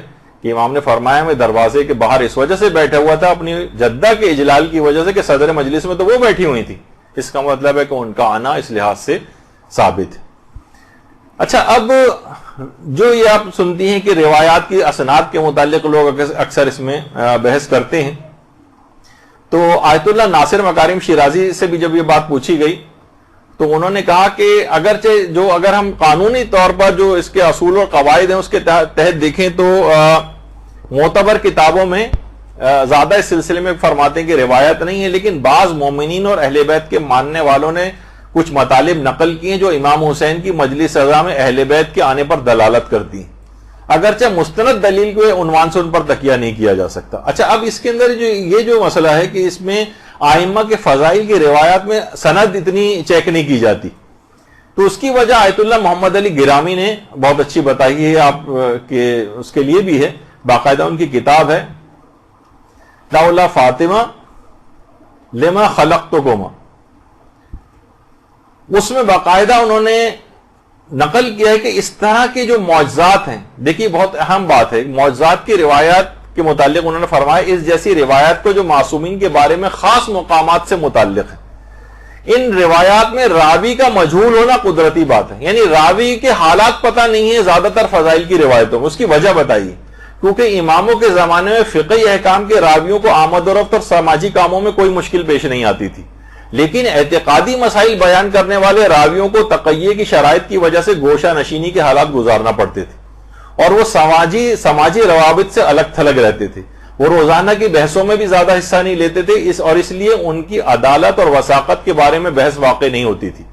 کہ امام نے فرمایا میں دروازے کے باہر اس وجہ سے بیٹھا ہوا تھا اپنی جدہ کے اجلال کی وجہ سے کہ صدر مجلس میں تو وہ بیٹھی ہوئی تھی، اس کا مطلب ہے کہ ان کا آنا اس لحاظ سے ثابت ہے۔ اچھا، اب جو یہ آپ سنتی ہیں کہ روایات کی اسناد کے متعلق لوگ اکثر اس میں بحث کرتے ہیں، تو آیت اللہ ناصر مکارم شیرازی سے بھی جب یہ بات پوچھی گئی تو انہوں نے کہا کہ اگر ہم قانونی طور پر جو اس کے اصول اور قواعد ہیں اس کے تحت دیکھیں تو معتبر کتابوں میں زیادہ اس سلسلے میں فرماتے ہیں کہ روایت نہیں ہے، لیکن بعض مومنین اور اہل بیت کے ماننے والوں نے کچھ مطالب نقل کیے جو امام حسین کی مجلس عزا میں اہل بیت کے آنے پر دلالت کرتی ہیں، اگرچہ مستند دلیل کے عنوان سے ان پر تکیہ نہیں کیا جا سکتا۔ اچھا، اب اس کے اندر یہ جو مسئلہ ہے کہ اس میں آئمہ کے فضائل کی روایات میں سند اتنی چیک نہیں کی جاتی، تو اس کی وجہ آیت اللہ محمد علی گرامی نے بہت اچھی بتائی ہے، آپ کہ اس کے لیے بھی ہے، باقاعدہ ان کی کتاب ہے لولا فاطمہ لما خلقتکما، اس میں باقاعدہ انہوں نے نقل کیا ہے کہ اس طرح کے جو معجزات ہیں، دیکھیے بہت اہم بات ہے، معجزات کی روایات کے متعلق انہوں نے فرمایا اس جیسی روایات کو جو معصومین کے بارے میں خاص مقامات سے متعلق ہے، ان روایات میں راوی کا مجہول ہونا قدرتی بات ہے، یعنی راوی کے حالات پتہ نہیں ہے زیادہ تر فضائل کی روایتوں میں۔ اس کی وجہ بتائیے، کیونکہ اماموں کے زمانے میں فقہی احکام کے راویوں کو آمد و رفت اور سماجی کاموں میں کوئی مشکل پیش نہیں آتی تھی، لیکن اعتقادی مسائل بیان کرنے والے راویوں کو تقیہ کی شرائط کی وجہ سے گوشہ نشینی کے حالات گزارنا پڑتے تھے، اور وہ سماجی روابط سے الگ تھلگ رہتے تھے، وہ روزانہ کی بحثوں میں بھی زیادہ حصہ نہیں لیتے تھے، اور اس لیے ان کی عدالت اور وثاقت کے بارے میں بحث واقع نہیں ہوتی تھی۔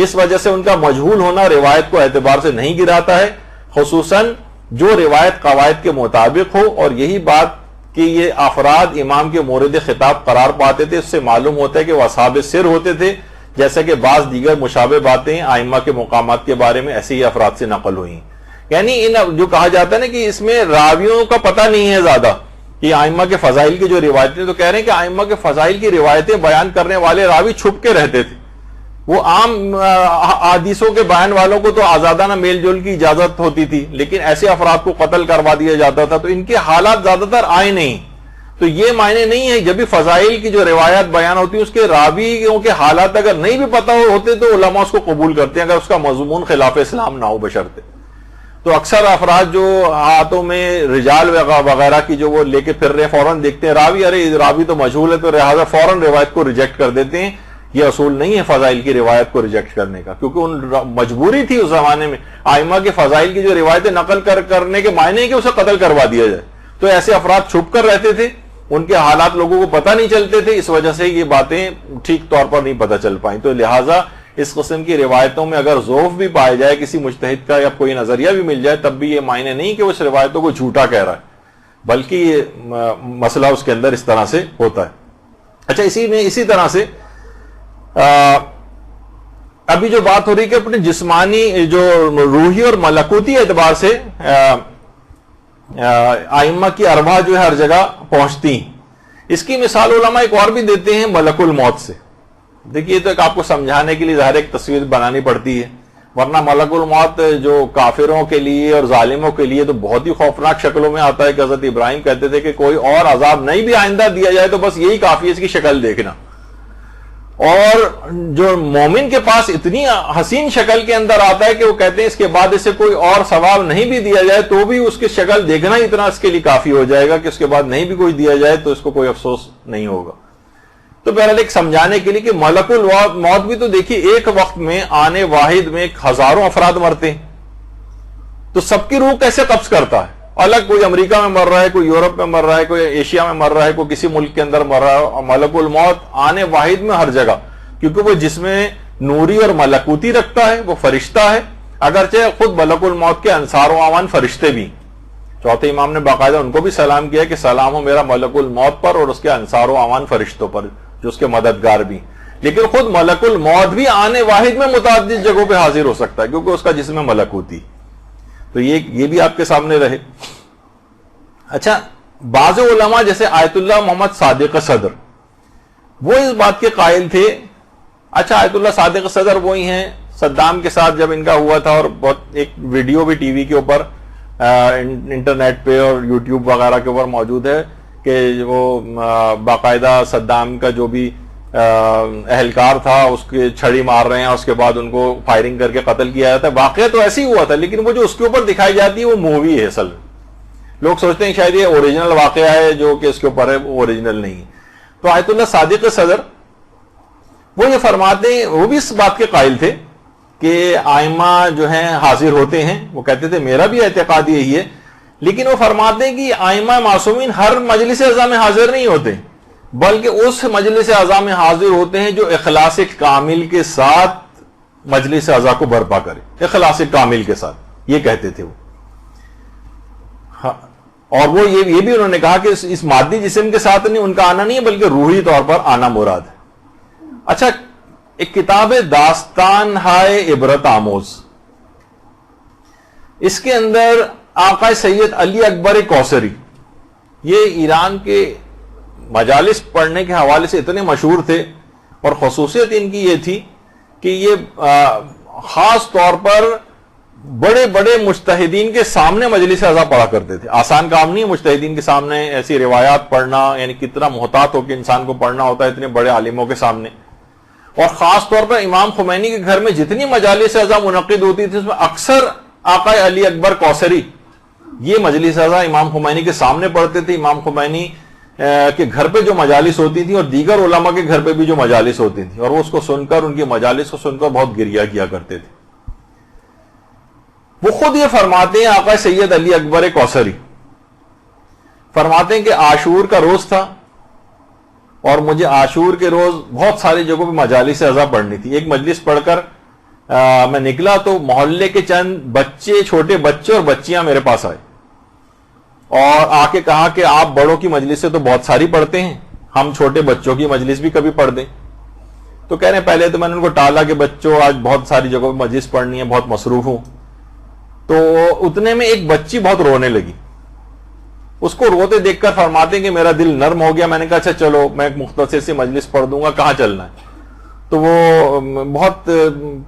اس وجہ سے ان کا مجہول ہونا روایت کو اعتبار سے نہیں گراتا ہے، خصوصاً جو روایت قواعد کے مطابق ہو، اور یہی بات کہ یہ افراد امام کے مورد خطاب قرار پاتے تھے، اس سے معلوم ہوتا ہے کہ وہ اصحاب سر ہوتے تھے، جیسا کہ بعض دیگر مشابہ باتیں آئمہ کے مقامات کے بارے میں ایسے ہی افراد سے نقل ہوئی۔ یعنی جو کہا جاتا ہے نا کہ اس میں راویوں کا پتہ نہیں ہے زیادہ کہ آئمہ کے فضائل کی جو روایتیں، تو کہہ رہے ہیں کہ آئمہ کے فضائل کی روایتیں بیان کرنے والے راوی چھپ کے رہتے تھے، وہ عام حدیثوں کے بیان والوں کو تو آزادانہ میل جول کی اجازت ہوتی تھی، لیکن ایسے افراد کو قتل کروا دیا جاتا تھا، تو ان کے حالات زیادہ تر آئے نہیں۔ تو یہ معنی نہیں ہے جب بھی فضائل کی جو روایات بیان ہوتی ہیں اس کے راویوں کے حالات اگر نہیں بھی پتہ ہوتے تو علماء اس کو قبول کرتے ہیں، اگر اس کا مضمون خلاف اسلام نہ ہو بشرطے۔ تو اکثر افراد جو ہاتھوں میں رجال وغیرہ کی جو وہ لے کے پھر رہے، فوراً دیکھتے ہیں راوی، ارے راوی تو مجہول ہے، تو لہٰذا فوراً روایت کو ریجیکٹ کر دیتے ہیں۔ یہ اصول نہیں ہے فضائل کی روایت کو ریجیکٹ کرنے کا، کیونکہ ان مجبوری تھی اس زمانے میں آئمہ کے فضائل کی جو روایتیں نقل کرنے کے معنی ہے کہ اسے قتل کروا دیا جائے، تو ایسے افراد چھپ کر رہتے تھے، ان کے حالات لوگوں کو پتہ نہیں چلتے تھے، اس وجہ سے یہ باتیں ٹھیک طور پر نہیں پتہ چل پائیں۔ تو لہٰذا اس قسم کی روایتوں میں اگر ضعف بھی پایا جائے کسی مجتہد کا یا کوئی نظریہ بھی مل جائے، تب بھی یہ معنی نہیں کہ وہ اس روایتوں کو جھوٹا کہہ رہا ہے، بلکہ یہ مسئلہ اس کے اندر اس طرح سے ہوتا ہے۔ اچھا، اسی طرح سے ابھی جو بات ہو رہی کہ اپنے جسمانی جو روحی اور ملکوتی اعتبار سے آئمہ کی ارواح جو ہے ہر جگہ پہنچتی ہیں، اس کی مثال علماء ایک اور بھی دیتے ہیں ملک الموت سے۔ دیکھیے تو ایک آپ کو سمجھانے کے لیے ظاہر ایک تصویر بنانی پڑتی ہے، ورنہ ملک الموت جو کافروں کے لیے اور ظالموں کے لیے تو بہت ہی خوفناک شکلوں میں آتا ہے کہ حضرت ابراہیم کہتے تھے کہ کوئی اور عذاب نہیں بھی آئندہ دیا جائے تو بس یہی کافی ہے اس کی شکل دیکھنا، اور جو مومن کے پاس اتنی حسین شکل کے اندر آتا ہے کہ وہ کہتے ہیں اس کے بعد اسے کوئی اور ثواب نہیں بھی دیا جائے تو بھی اس کی شکل دیکھنا اتنا اس کے لیے کافی ہو جائے گا کہ اس کے بعد نہیں بھی کوئی دیا جائے تو اس کو کوئی افسوس نہیں ہوگا۔ تو بہرحال ایک سمجھانے کے لیے کہ ملک الموت بھی تو دیکھیے ایک وقت میں آنے واحد میں ہزاروں افراد مرتے ہیں، تو سب کی روح کیسے قبض کرتا ہے؟ الگ کوئی امریکہ میں مر رہا ہے، کوئی یورپ میں مر رہا ہے، کوئی ایشیا میں مر رہا ہے، کوئی کسی ملک کے اندر مر رہا ہے، ملک الموت آنے واحد میں ہر جگہ، کیونکہ وہ جس میں نوری اور ملکوتی رکھتا ہے، وہ فرشتہ ہے، اگرچہ خود ملک الموت کے انصار و اعوان فرشتے بھی۔ چوتھے امام نے باقاعدہ ان کو بھی سلام کیا کہ سلام ہو میرا ملک الموت پر اور اس کے انصار و اعوان فرشتوں پر جو اس کے مددگار بھی، لیکن خود ملک الموت بھی آنے واحد میں متعدد جگہوں پہ حاضر ہو سکتا ہے کیونکہ اس کا جسم ملکوتی۔ تو یہ بھی آپ کے سامنے رہے۔ اچھا، بعض علماء جیسے آیت اللہ محمد صادق صدر وہ اس بات کے قائل تھے۔ اچھا، آیت اللہ صادق صدر وہی ہیں صدام کے ساتھ جب ان کا ہوا تھا، اور بہت ایک ویڈیو بھی ٹی وی کے اوپر انٹرنیٹ پہ اور یوٹیوب وغیرہ کے اوپر موجود ہے کہ وہ باقاعدہ صدام کا جو بھی اہلکار تھا اس کے چھڑی مار رہے ہیں، اس کے بعد ان کو فائرنگ کر کے قتل کیا جاتا ہے۔ واقعہ تو ایسے ہی ہوا تھا، لیکن وہ جو اس کے اوپر دکھائی جاتی ہے وہ مووی ہے اصل میں۔ لوگ سوچتے ہیں شاید یہ اوریجنل واقعہ ہے جو کہ اس کے اوپر ہے، وہ اوریجنل نہیں ہے۔ تو آیت اللہ صادق صدر وہ یہ فرماتے ہیں، وہ بھی اس بات کے قائل تھے کہ آئمہ جو ہیں حاضر ہوتے ہیں، وہ کہتے تھے میرا بھی اعتقاد یہی ہے، لیکن وہ فرماتے ہیں کہ آئمہ معصومین ہر مجلس اعضاء میں حاضر نہیں ہوتے، بلکہ اس مجلس اعضاء میں حاضر ہوتے ہیں جو اخلاص کامل کے ساتھ مجلس اعضاء کو برپا کرے، اخلاص کامل کے ساتھ، یہ کہتے تھے وہ۔ اور وہ یہ بھی انہوں نے کہا کہ اس مادی جسم کے ساتھ نہیں ان کا آنا نہیں ہے، بلکہ روحی طور پر آنا مراد ہے۔ اچھا، ایک کتاب داستان ہائے عبرت آموز، اس کے اندر آقا سید علی اکبر کوثری، یہ ایران کے مجالس پڑھنے کے حوالے سے اتنے مشہور تھے، اور خصوصیت ان کی یہ تھی کہ یہ خاص طور پر بڑے بڑے مجتہدین کے سامنے مجلس اعضا پڑھا کرتے تھے. آسان کام نہیں ہے مجتہدین کے سامنے ایسی روایات پڑھنا، یعنی کتنا محتاط ہو کے انسان کو پڑھنا ہوتا ہے اتنے بڑے عالموں کے سامنے. اور خاص طور پر امام خمینی کے گھر میں جتنی مجالس اعضا منعقد ہوتی تھی اس میں اکثر آقا علی اکبر کوثری یہ مجلس اعضا امام خمینی کے سامنے پڑھتے تھے. امام خمینی کے گھر پہ جو مجالس ہوتی تھی اور دیگر علماء کے گھر پہ بھی جو مجالس ہوتی تھی، اور وہ اس کو سن کر، ان کی مجالس کو سن کر بہت گریہ کیا کرتے تھے. وہ خود یہ فرماتے ہیں، آقا سید علی اکبر کوثری فرماتے ہیں کہ عاشور کا روز تھا اور مجھے عاشور کے روز بہت ساری جگہوں پہ مجالس اعضا پڑھنی تھی. ایک مجلس پڑھ کر میں نکلا تو محلے کے چند بچے، چھوٹے بچے اور بچیاں میرے پاس آئے اور آ کے کہا کہ آپ بڑوں کی مجلس سے تو بہت ساری پڑھتے ہیں، ہم چھوٹے بچوں کی مجلس بھی کبھی پڑھ دیں. تو کہہ رہے ہیں پہلے تو میں نے ان کو ٹالا کہ بچوں آج بہت ساری جگہوں پہ مجلس پڑھنی ہے، بہت مصروف ہوں. تو اتنے میں ایک بچی بہت رونے لگی. اس کو روتے دیکھ کر فرماتے ہیں کہ میرا دل نرم ہو گیا. میں نے کہا اچھا چلو میں ایک مختصر سی مجلس پڑھ دوں گا، کہاں چلنا ہے؟ تو وہ بہت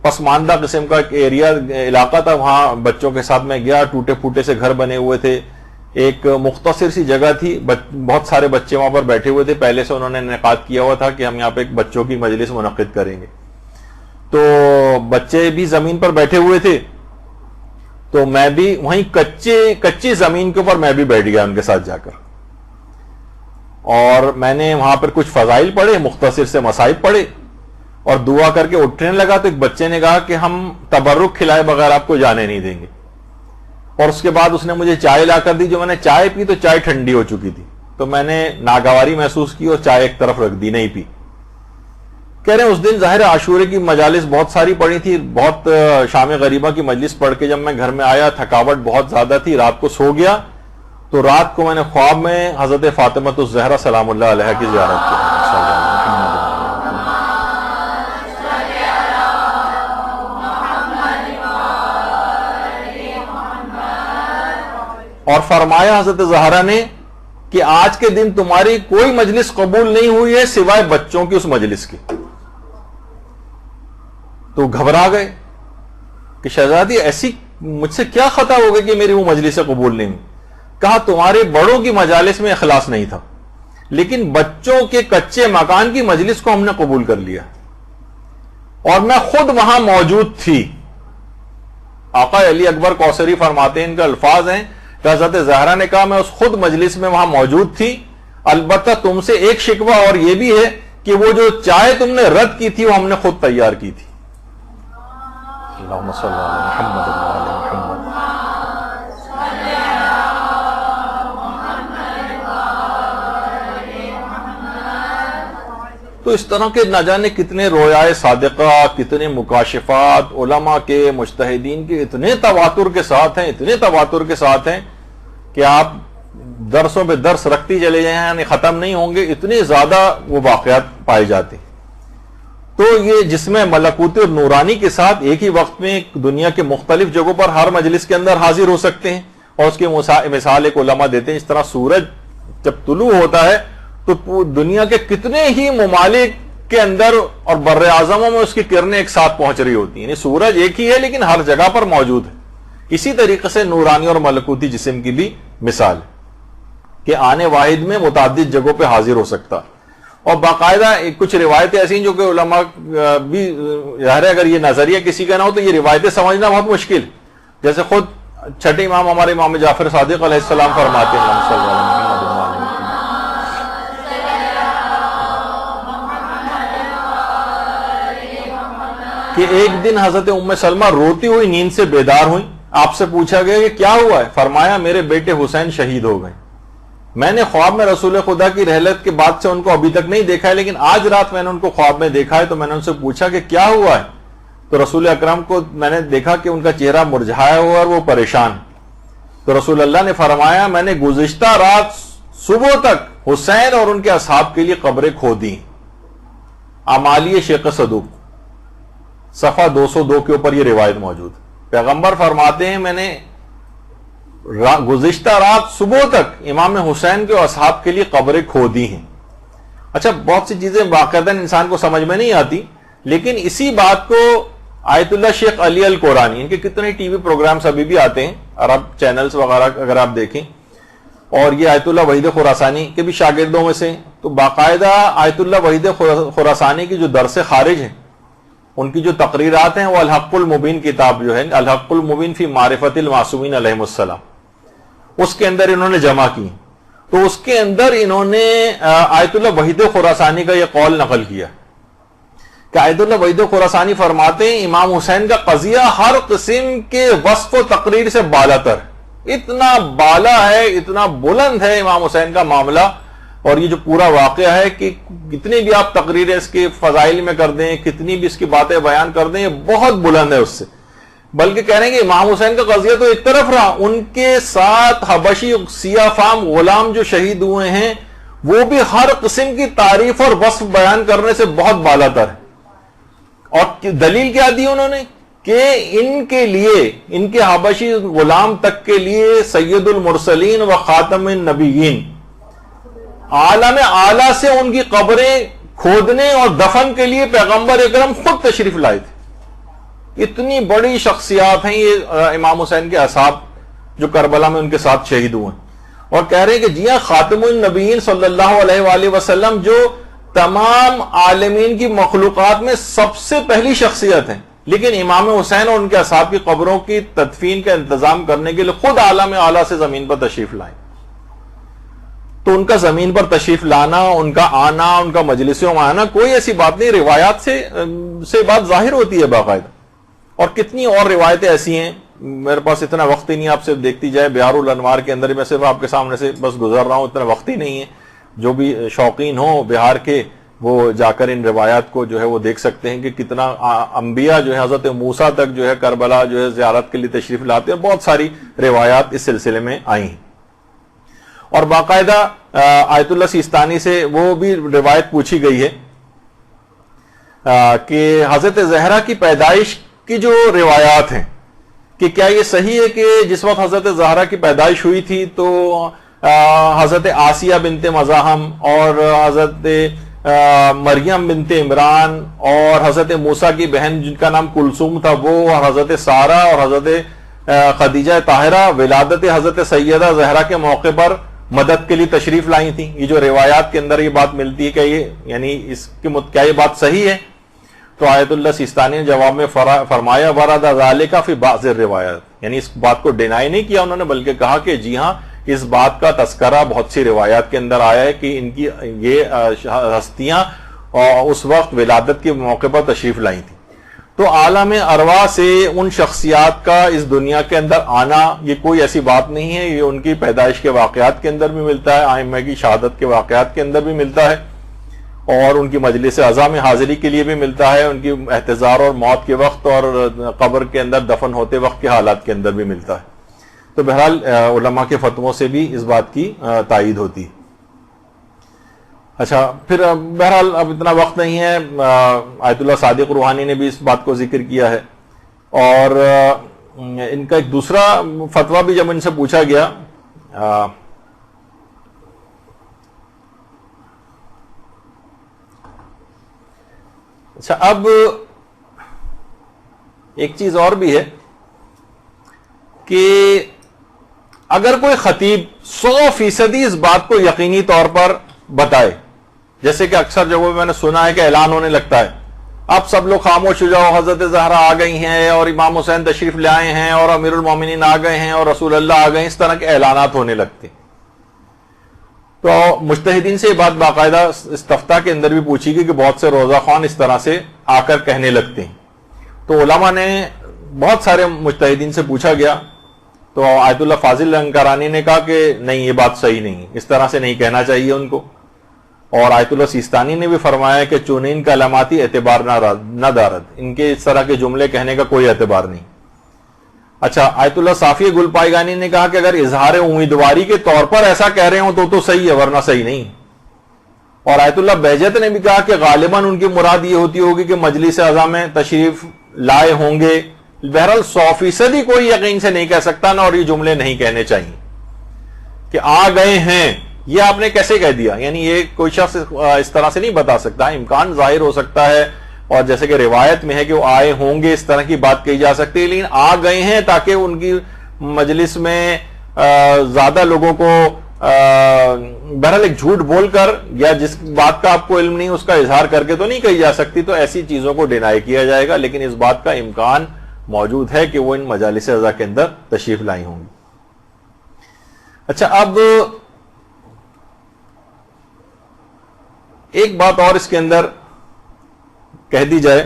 پسماندہ قسم کا ایک علاقہ تھا، وہاں بچوں کے ساتھ میں گیا. ٹوٹے پھوٹے سے گھر بنے ہوئے تھے، ایک مختصر سی جگہ تھی، بہت سارے بچے وہاں پر بیٹھے ہوئے تھے. پہلے سے انہوں نے انعقاد کیا ہوا تھا کہ ہم یہاں پہ ایک بچوں کی مجلس منعقد کریں گے. تو بچے بھی زمین پر بیٹھے ہوئے تھے، تو میں بھی وہیں کچی زمین کے اوپر میں بھی بیٹھ گیا ان کے ساتھ جا کر. اور میں نے وہاں پر کچھ فضائل پڑھے، مختصر سے مصائب پڑھے اور دعا کر کے اٹھنے لگا تو ایک بچے نے کہا کہ ہم تبرک کھلائے بغیر آپ کو جانے نہیں دیں گے. اور اس کے بعد اس نے مجھے چائے لا کر دی. جو میں نے چائے پی تو چائے ٹھنڈی ہو چکی تھی، تو میں نے ناگواری محسوس کی اور چائے ایک طرف رکھ دی، نہیں پی. کہہ رہے ہیں اس دن ظاہر عاشورے کی مجالس بہت ساری پڑھی تھی، بہت شام غریبہ کی مجلس پڑھ کے جب میں گھر میں آیا تھکاوٹ بہت زیادہ تھی، رات کو سو گیا. تو رات کو میں نے خواب میں حضرت فاطمہ الزہرا سلام اللہ علیہا کی زیارت کی. اور فرمایا حضرت زہرا نے کہ آج کے دن تمہاری کوئی مجلس قبول نہیں ہوئی ہے سوائے بچوں کی اس مجلس کی. تو گھبرا گئے کہ شہزادی ایسی مجھ سے کیا خطا ہو گئی کہ میری وہ مجلس قبول نہیں ہوئی. کہا تمہارے بڑوں کی مجالس میں اخلاص نہیں تھا، لیکن بچوں کے کچے مکان کی مجلس کو ہم نے قبول کر لیا اور میں خود وہاں موجود تھی. آقا علی اکبر کوثری فرماتے ہیں، ان کا الفاظ ہیں کہ حضرت زہرا نے کہا میں اس خود مجلس میں وہاں موجود تھی. البتہ تم سے ایک شکوہ اور یہ بھی ہے کہ وہ جو چائے تم نے رد کی تھی وہ ہم نے خود تیار کی تھی. اللہم صلی علی محمد وعلی محمد. تو اس طرح کے نہ جانے کتنے رویائے صادقہ، کتنے مکاشفات علماء کے، مجتہدین کے اتنے تواتر کے ساتھ ہیں کہ آپ درسوں پہ درس رکھتی چلے جائیں، یعنی ختم نہیں ہوں گے، اتنے زیادہ وہ واقعات پائے جاتے ہیں. تو یہ جسم ملکوتی اور نورانی کے ساتھ ایک ہی وقت میں دنیا کے مختلف جگہوں پر ہر مجلس کے اندر حاضر ہو سکتے ہیں. اور اس کی مثال ایک علماء دیتے ہیں، اس طرح سورج جب طلوع ہوتا ہے تو دنیا کے کتنے ہی ممالک کے اندر اور بر اعظموں میں اس کی کرنیں ایک ساتھ پہنچ رہی ہوتی ہیں. یعنی سورج ایک ہی ہے لیکن ہر جگہ پر موجود ہے. اسی طریقے سے نورانی اور ملکوتی جسم کی بھی مثال ہے کہ آنے واحد میں متعدد جگہوں پہ حاضر ہو سکتا. اور باقاعدہ کچھ روایتیں ایسی ہیں جو کہ علماء بھی ظاہر ہے اگر یہ نظریہ کسی کا نہ ہو تو یہ روایتیں سمجھنا بہت مشکل. جیسے خود چھٹے امام ہمارے امام جعفر صادق علیہ السلام فرماتے ہیں کہ ایک دن حضرت ام سلمہ روتی ہوئی نیند سے بیدار ہوئی. آپ سے پوچھا گیا کہ کیا ہوا ہے؟ فرمایا میرے بیٹے حسین شہید ہو گئے. میں نے خواب میں رسول خدا کی رحلت کے بعد سے ان کو ابھی تک نہیں دیکھا ہے، لیکن آج رات میں نے ان کو خواب میں دیکھا ہے. تو میں نے ان سے پوچھا کہ کیا ہوا ہے؟ تو رسول اکرم کو میں نے دیکھا کہ ان کا چہرہ مرجھایا ہوا اور وہ پریشان. تو رسول اللہ نے فرمایا میں نے گزشتہ رات صبح تک حسین اور ان کے اصحاب کے لیے قبریں کھودی. اعمالی شیخ صدوق صفحہ 202 کے اوپر یہ روایت موجود. پیغمبر فرماتے ہیں میں نے گزشتہ رات صبح تک امام حسین کے اصحاب کے لیے قبریں کھودی ہیں. اچھا بہت سی چیزیں واقعتاً انسان کو سمجھ میں نہیں آتی، لیکن اسی بات کو آیت اللہ شیخ علی القرانی، ان کے کتنے ٹی وی پروگرامز ابھی بھی آتے ہیں، عرب چینلز وغیرہ اگر آپ دیکھیں، اور یہ آیت اللہ وحید خراسانی کے بھی شاگردوں میں سے، تو باقاعدہ آیت اللہ وحید خراسانی کی جو درس خارج ہیں، ان کی جو تقریرات ہیں، وہ الحق المبین کتاب جو ہے، الحق المبین فی معرفت المعصومین علیہم السلام، اس کے اندر انہوں نے جمع کی، تو اس کے اندر انہوں نے آیت اللہ وحید خراسانی کا یہ قول نقل کیا کہ آیت اللہ وحید خراسانی فرماتے ہیں امام حسین کا قضیہ ہر قسم کے وصف و تقریر سے بالا تر، اتنا بالا ہے، اتنا بلند ہے امام حسین کا معاملہ، اور یہ جو پورا واقعہ ہے کہ کتنی بھی آپ تقریریں اس کے فضائل میں کر دیں، کتنی بھی اس کی باتیں بیان کر دیں، یہ بہت بلند ہے اس سے، بلکہ کہہ رہے ہیں کہ امام حسین کا قضیہ تو ایک طرف رہا، ان کے ساتھ حبشی سیاہ فام غلام جو شہید ہوئے ہیں وہ بھی ہر قسم کی تعریف اور وصف بیان کرنے سے بہت بالا تر ہے، اور دلیل کیا دی انہوں نے کہ ان کے لیے، ان کے حبشی غلام تک کے لیے سید المرسلین و خاتم النبیین عالم اعلیٰ سے ان کی قبریں کھودنے اور دفن کے لیے پیغمبر اکرم خود تشریف لائے تھے۔ اتنی بڑی شخصیات ہیں یہ امام حسین کے اصحاب جو کربلا میں ان کے ساتھ شہید ہوئے ہیں، اور کہہ رہے ہیں کہ جی ہاں خاتم النبیین صلی اللہ علیہ وآلہ وسلم جو تمام عالمین کی مخلوقات میں سب سے پہلی شخصیت ہیں، لیکن امام حسین اور ان کے اصحاب کی قبروں کی تدفین کا انتظام کرنے کے لیے خود عالم اعلیٰ سے زمین پر تشریف لائیں۔ تو ان کا زمین پر تشریف لانا، ان کا آنا، ان کا مجلسوں میں آنا کوئی ایسی بات نہیں، روایات سے بات ظاہر ہوتی ہے باقاعدہ، اور کتنی اور روایتیں ایسی ہیں، میرے پاس اتنا وقت ہی نہیں آپ سے دیکھتی جائے، بہار الانوار کے اندر میں صرف آپ کے سامنے سے بس گزر رہا ہوں، اتنا وقت ہی نہیں ہے، جو بھی شوقین ہوں بہار کے وہ جا کر ان روایات کو جو ہے وہ دیکھ سکتے ہیں کہ کتنا انبیاء جو ہے حضرت موسیٰ تک جو ہے کربلا جو ہے زیارت کے لیے تشریف لاتے ہیں، بہت ساری روایات اس سلسلے میں آئی ہیں، اور باقاعدہ آیت اللہ سیستانی سے وہ بھی روایت پوچھی گئی ہے کہ حضرت زہرا کی پیدائش کی جو روایات ہیں کہ کیا یہ صحیح ہے کہ جس وقت حضرت زہرا کی پیدائش ہوئی تھی تو حضرت آسیہ بنت مزاحم اور حضرت مریم بنت عمران اور حضرت موسیٰ کی بہن جن کا نام کلثوم تھا وہ، اور حضرت سارہ اور حضرت خدیجہ طاہرہ ولادت حضرت سیدہ زہرا کے موقع پر مدد کے لیے تشریف لائی تھیں، یہ جو روایات کے اندر یہ بات ملتی ہے کہ یہ یعنی اس کے کیا یہ بات صحیح ہے؟ تو آیت اللہ سیستانی نے جواب میں فرمایا ورد ذالک فی بعض الروایات، یعنی اس بات کو ڈینائی نہیں کیا انہوں نے، بلکہ کہا کہ جی ہاں اس بات کا تذکرہ بہت سی روایات کے اندر آیا ہے کہ ان کی یہ ہستیاں اس وقت ولادت کے موقع پر تشریف لائی تھیں۔ تو عالم ارواح سے ان شخصیات کا اس دنیا کے اندر آنا یہ کوئی ایسی بات نہیں ہے، یہ ان کی پیدائش کے واقعات کے اندر بھی ملتا ہے، ائمہ کی شہادت کے واقعات کے اندر بھی ملتا ہے، اور ان کی مجلس عزا میں حاضری کے لیے بھی ملتا ہے، ان کی احتضار اور موت کے وقت اور قبر کے اندر دفن ہوتے وقت کے حالات کے اندر بھی ملتا ہے۔ تو بہرحال علماء کے فتووں سے بھی اس بات کی تائید ہوتی ہے۔ اچھا، پھر بہرحال اب اتنا وقت نہیں ہے، آیت اللہ صادق روحانی نے بھی اس بات کو ذکر کیا ہے، اور ان کا ایک دوسرا فتویٰ بھی جب ان سے پوچھا گیا اچھا اب ایک چیز اور بھی ہے کہ اگر کوئی خطیب 100% اس بات کو یقینی طور پر بتائے، جیسے کہ اکثر جگہوں میں میں نے سنا ہے کہ اعلان ہونے لگتا ہے اب سب لوگ خاموش ہو جاؤ، حضرت زہرا آ گئی ہیں اور امام حسین تشریف لے آئے ہیں اور امیر المومنین آ گئے ہیں اور رسول اللہ آ گئے ہیں، اس طرح کے اعلانات ہونے لگتے ہیں۔ تو مجتہدین سے یہ بات باقاعدہ استفتاء کے اندر بھی پوچھی گئی کہ بہت سے روزہ خوان اس طرح سے آ کر کہنے لگتے ہیں، تو علماء نے بہت سارے مجتہدین سے پوچھا گیا، تو آیت اللہ فاضل لنکرانی نے کہا کہ نہیں، یہ بات صحیح نہیں، اس طرح سے نہیں کہنا چاہیے ان کو، اور آیت اللہ سیستانی نے بھی فرمایا کہ چونین کا علاماتی اعتبار نہ دارد، ان کے اس طرح کے جملے کہنے کا کوئی اعتبار نہیں۔ اچھا، آیت اللہ صافی گل پائیگانی نے کہا کہ اگر اظہار امیدواری کے طور پر ایسا کہہ رہے ہوں تو صحیح ہے، ورنہ صحیح نہیں۔ اور آیت اللہ بہجت نے بھی کہا کہ غالباً ان کی مراد یہ ہوتی ہوگی کہ مجلس اعظم میں تشریف لائے ہوں گے۔ بہرحال 100% ہی کوئی یقین سے نہیں کہہ سکتا نا، اور یہ جملے نہیں کہنے چاہیے کہ آ گئے ہیں، یہ آپ نے کیسے کہہ دیا، یعنی یہ کوئی شخص اس طرح سے نہیں بتا سکتا، امکان ظاہر ہو سکتا ہے، اور جیسے کہ روایت میں ہے کہ وہ آئے ہوں گے اس طرح کی بات کہی جا سکتی ہے، لیکن آ گئے ہیں تاکہ ان کی مجلس میں زیادہ لوگوں کو بہرحال ایک جھوٹ بول کر یا جس بات کا آپ کو علم نہیں اس کا اظہار کر کے تو نہیں کہی جا سکتی، تو ایسی چیزوں کو ڈینائی کیا جائے گا، لیکن اس بات کا امکان موجود ہے کہ وہ ان مجالس رضا کے اندر تشریف لائی ہوں گی۔ اچھا، اب ایک بات اور اس کے اندر کہہ دی جائے،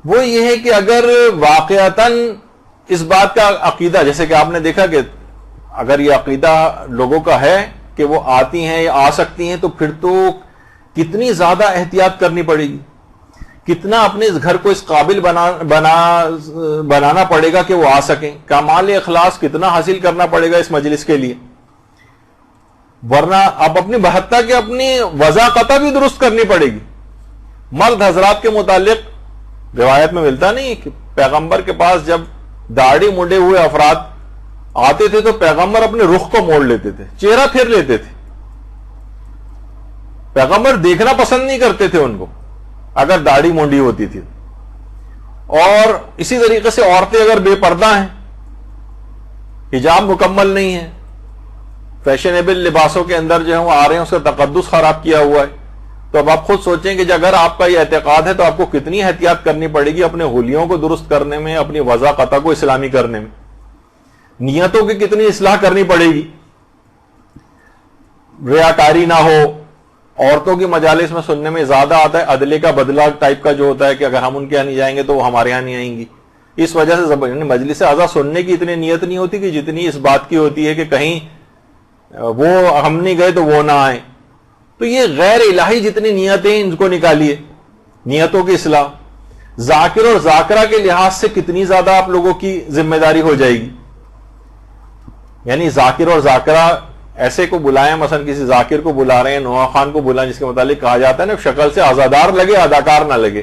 وہ یہ ہے کہ اگر واقعتاً اس بات کا عقیدہ، جیسے کہ آپ نے دیکھا کہ اگر یہ عقیدہ لوگوں کا ہے کہ وہ آتی ہیں یا آ سکتی ہیں، تو پھر تو کتنی زیادہ احتیاط کرنی پڑے گی، کتنا اپنے اس گھر کو اس قابل بنانا پڑے گا کہ وہ آ سکیں، کمال اخلاص کتنا حاصل کرنا پڑے گا اس مجلس کے لیے، ورنہ اب اپنی بہتہ کے اپنی وضاقتہ بھی درست کرنی پڑے گی۔ مرد حضرات کے متعلق روایت میں ملتا نہیں کہ پیغمبر کے پاس جب داڑھی منڈے ہوئے افراد آتے تھے تو پیغمبر اپنے رخ کو موڑ لیتے تھے، چہرہ پھیر لیتے تھے، پیغمبر دیکھنا پسند نہیں کرتے تھے ان کو اگر داڑھی مونڈی ہوتی تھی۔ اور اسی طریقے سے عورتیں اگر بے پردہ ہیں، حجاب مکمل نہیں ہے، فیشنیبل لباسوں کے اندر جو ہے وہ آ رہے ہیں، اس کا تقدس خراب کیا ہوا ہے، تو اب آپ خود سوچیں کہ اگر آپ کا یہ اعتقاد ہے تو آپ کو کتنی احتیاط کرنی پڑے گی اپنے حلیوں کو درست کرنے میں، اپنی وضاقتہ کو اسلامی کرنے میں، نیتوں کی کتنی اصلاح کرنی پڑے گی، ریاکاری نہ ہو۔ عورتوں کی مجالس میں سننے میں زیادہ آتا ہے عدلے کا بدلہ ٹائپ کا جو ہوتا ہے کہ اگر ہم ان کے یہاں نہیں جائیں گے تو وہ ہمارے یہاں نہیں آئیں گی، اس وجہ سے مجلس اعضا سننے کی اتنی نیت نہیں ہوتی کہ جتنی اس بات کی ہوتی ہے کہ کہیں وہ ہم نہیں گئے تو وہ نہ آئیں۔ تو یہ غیر الہی جتنی نیتیں ان کو نکالیے، نیتوں کی اصلاح، ذاکر اور ذاکرہ کے لحاظ سے کتنی زیادہ آپ لوگوں کی ذمہ داری ہو جائے گی، یعنی ذاکر اور ذاکرہ ایسے کو بلائیں، مثلا کسی ذاکر کو بلا رہے ہیں، نوح خان کو بلائیں جس کے متعلق کہا جاتا ہے نا شکل سے عزادار لگے اداکار نہ لگے،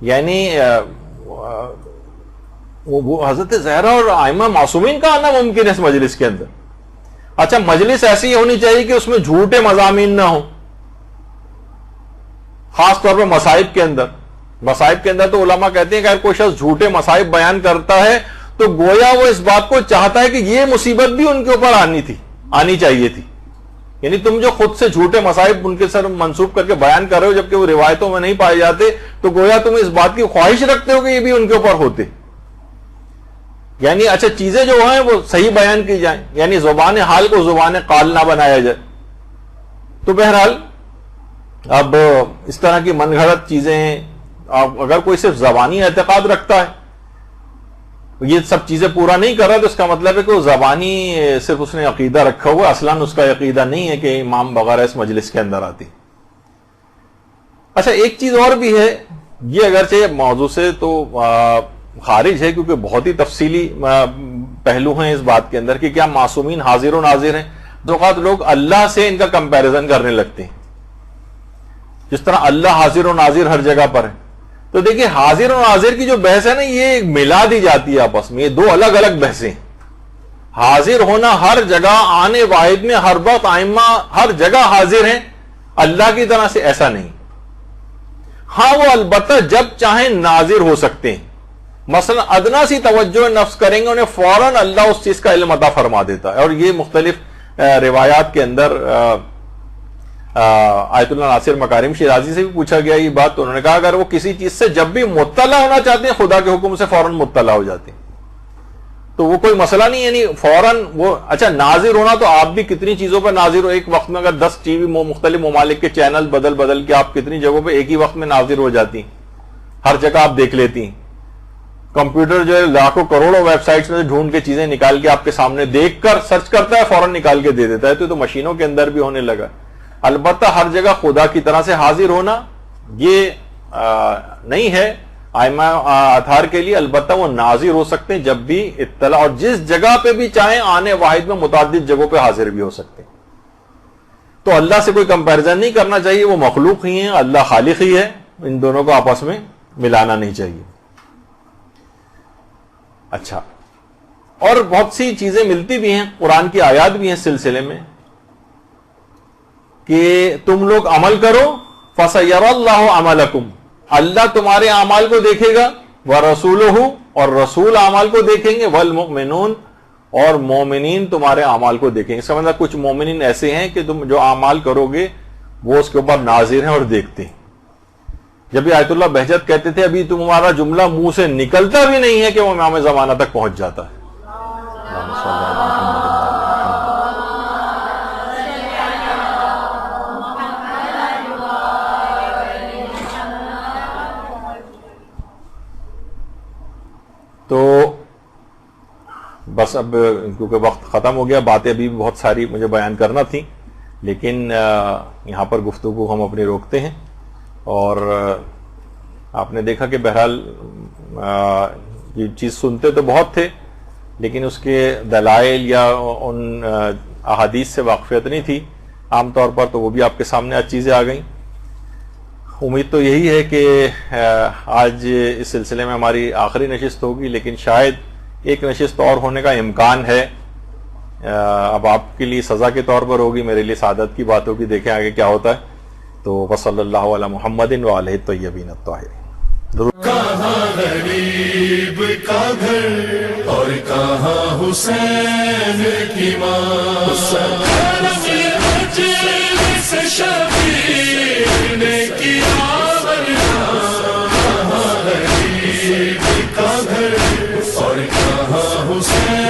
یعنی وہ حضرت زہرا اور ائمہ معصومین کا آنا ممکن ہے اس مجلس کے اندر۔ اچھا، مجلس ایسی ہونی چاہیے کہ اس میں جھوٹے مضامین نہ ہوں، خاص طور پہ مصائب کے اندر۔ مصائب کے اندر تو علماء کہتے ہیں کہ اگر کوئی شخص جھوٹے مصائب بیان کرتا ہے تو گویا وہ اس بات کو چاہتا ہے کہ یہ مصیبت بھی ان کے اوپر آنی چاہیے تھی، یعنی تم جو خود سے جھوٹے مصائب ان کے سر منسوب کر کے بیان کر رہے ہو جبکہ وہ روایتوں میں نہیں پائے جاتے، تو گویا تم اس بات کی خواہش رکھتے ہو کہ یہ بھی ان کے اوپر ہوتے، یعنی اچھا چیزیں جو ہیں وہ صحیح بیان کی جائیں، یعنی زبان حال کو زبان قال نہ بنایا جائے۔ تو بہرحال اب اس طرح کی من گھڑت چیزیں، اگر کوئی صرف زبانی اعتقاد رکھتا ہے، یہ سب چیزیں پورا نہیں کر رہا، تو اس کا مطلب ہے کہ وہ زبانی صرف اس نے عقیدہ رکھا ہوا، اصلاً اس کا عقیدہ نہیں ہے کہ امام وغیرہ اس مجلس کے اندر آتی۔ اچھا، ایک چیز اور بھی ہے، یہ اگرچہ موضوع سے تو خارج ہے کیونکہ بہت ہی تفصیلی پہلو ہیں اس بات کے اندر کہ کیا معصومین حاضر و ناظر ہیں۔ دو اوقات لوگ اللہ سے ان کا کمپیریزن کرنے لگتے ہیں، جس طرح اللہ حاضر و ناظر ہر جگہ پر ہے، تو دیکھیں حاضر و ناظر کی جو بحث ہے نا، یہ ملا دی جاتی ہے آپس میں، یہ دو الگ الگ بحثیں۔ حاضر ہونا ہر جگہ، آنے واحد میں ہر وقت ائمہ ہر جگہ حاضر ہیں، اللہ کی طرح سے ایسا نہیں۔ ہاں، وہ البتہ جب چاہیں ناظر ہو سکتے ہیں، مثلا ادنا سی توجہ نفس کریں گے انہیں فوراً اللہ اس چیز کا علم عطا فرما دیتا ہے۔ اور یہ مختلف روایات کے اندر آیت اللہ ناصر مکارم شیرازی سے بھی پوچھا گیا یہ بات، تو انہوں نے کہا اگر وہ کسی چیز سے جب بھی مطلع ہونا چاہتے ہیں خدا کے حکم سے فوراً مطلع ہو جاتے ہیں، تو وہ کوئی مسئلہ نہیں، یعنی فوراً وہ اچھا ناظر ہونا تو آپ بھی کتنی چیزوں پر ناظر ہو، ایک وقت میں اگر 10 ٹی وی مختلف ممالک کے چینل بدل کے آپ کتنی جگہوں پہ ایک ہی وقت میں ناظر ہو جاتی ہیں، ہر جگہ آپ دیکھ لیتی ہیں۔ کمپیوٹر جو ہے لاکھوں کروڑوں ویب سائٹس میں ڈھونڈ کے چیزیں نکال کے آپ کے سامنے دیکھ کر سرچ کرتا ہے، فوراً نکال کے دے دیتا ہے، تو مشینوں کے اندر بھی ہونے لگا۔ البتہ ہر جگہ خدا کی طرح سے حاضر ہونا یہ نہیں ہے ائمہ اطہار کے لیے، البتہ وہ ناظر ہو سکتے ہیں جب بھی اطلاع، اور جس جگہ پہ بھی چاہیں آنے واحد میں متعدد جگہوں پہ حاضر بھی ہو سکتے ہیں۔ تو اللہ سے کوئی کمپیریزن نہیں کرنا چاہیے، وہ مخلوق ہی ہیں، اللہ خالق ہی ہے، ان دونوں کو آپس میں ملانا نہیں چاہیے۔ اچھا، اور بہت سی چیزیں ملتی بھی ہیں، قرآن کی آیات بھی ہیں سلسلے میں کہ تم لوگ عمل کرو فَسَيَرَى اللَّهُ عَمَلَكُمْ، اللہ تمہارے اعمال کو دیکھے گا، وَرَسُولُهُ، اور رسول اعمال کو دیکھیں گے، وَالْمُؤْمِنُونَ، اور مومنین تمہارے اعمال کو دیکھیں گے۔ اس کا مطلب کچھ مومنین ایسے ہیں کہ تم جو اعمال کرو گے وہ اس کے اوپر ناظر ہیں اور دیکھتے ہیں۔ جب یہ آیت اللہ بہجت کہتے تھے ابھی تمہارا جملہ منہ سے نکلتا بھی نہیں ہے کہ وہ امام زمانہ تک پہنچ جاتا ہے۔ تو بس اب کیونکہ وقت ختم ہو گیا، باتیں ابھی بہت ساری مجھے بیان کرنا تھی، لیکن یہاں پر گفتگو ہم اپنی روکتے ہیں۔ اور آپ نے دیکھا کہ بہرحال یہ چیز سنتے تو بہت تھے، لیکن اس کے دلائل یا ان احادیث سے واقفیت نہیں تھی عام طور پر، تو وہ بھی آپ کے سامنے آج چیزیں آ گئیں۔ امید تو یہی ہے کہ آج اس سلسلے میں ہماری آخری نشست ہوگی، لیکن شاید ایک نشست اور ہونے کا امکان ہے۔ اب آپ کے لیے سزا کے طور پر ہوگی، میرے لیے سعادت کی بات ہوگی، دیکھیں آگے کیا ہوتا ہے۔ تو وصلی اللہ علی محمد وآلہ الطیبین الطاہرین۔ کہاں غریب کا گھر اور کہاں حسین کی ماں، مجلس شبیر نے کیا ورنہ، کہاں غریب کا گھر اور کہاں حسین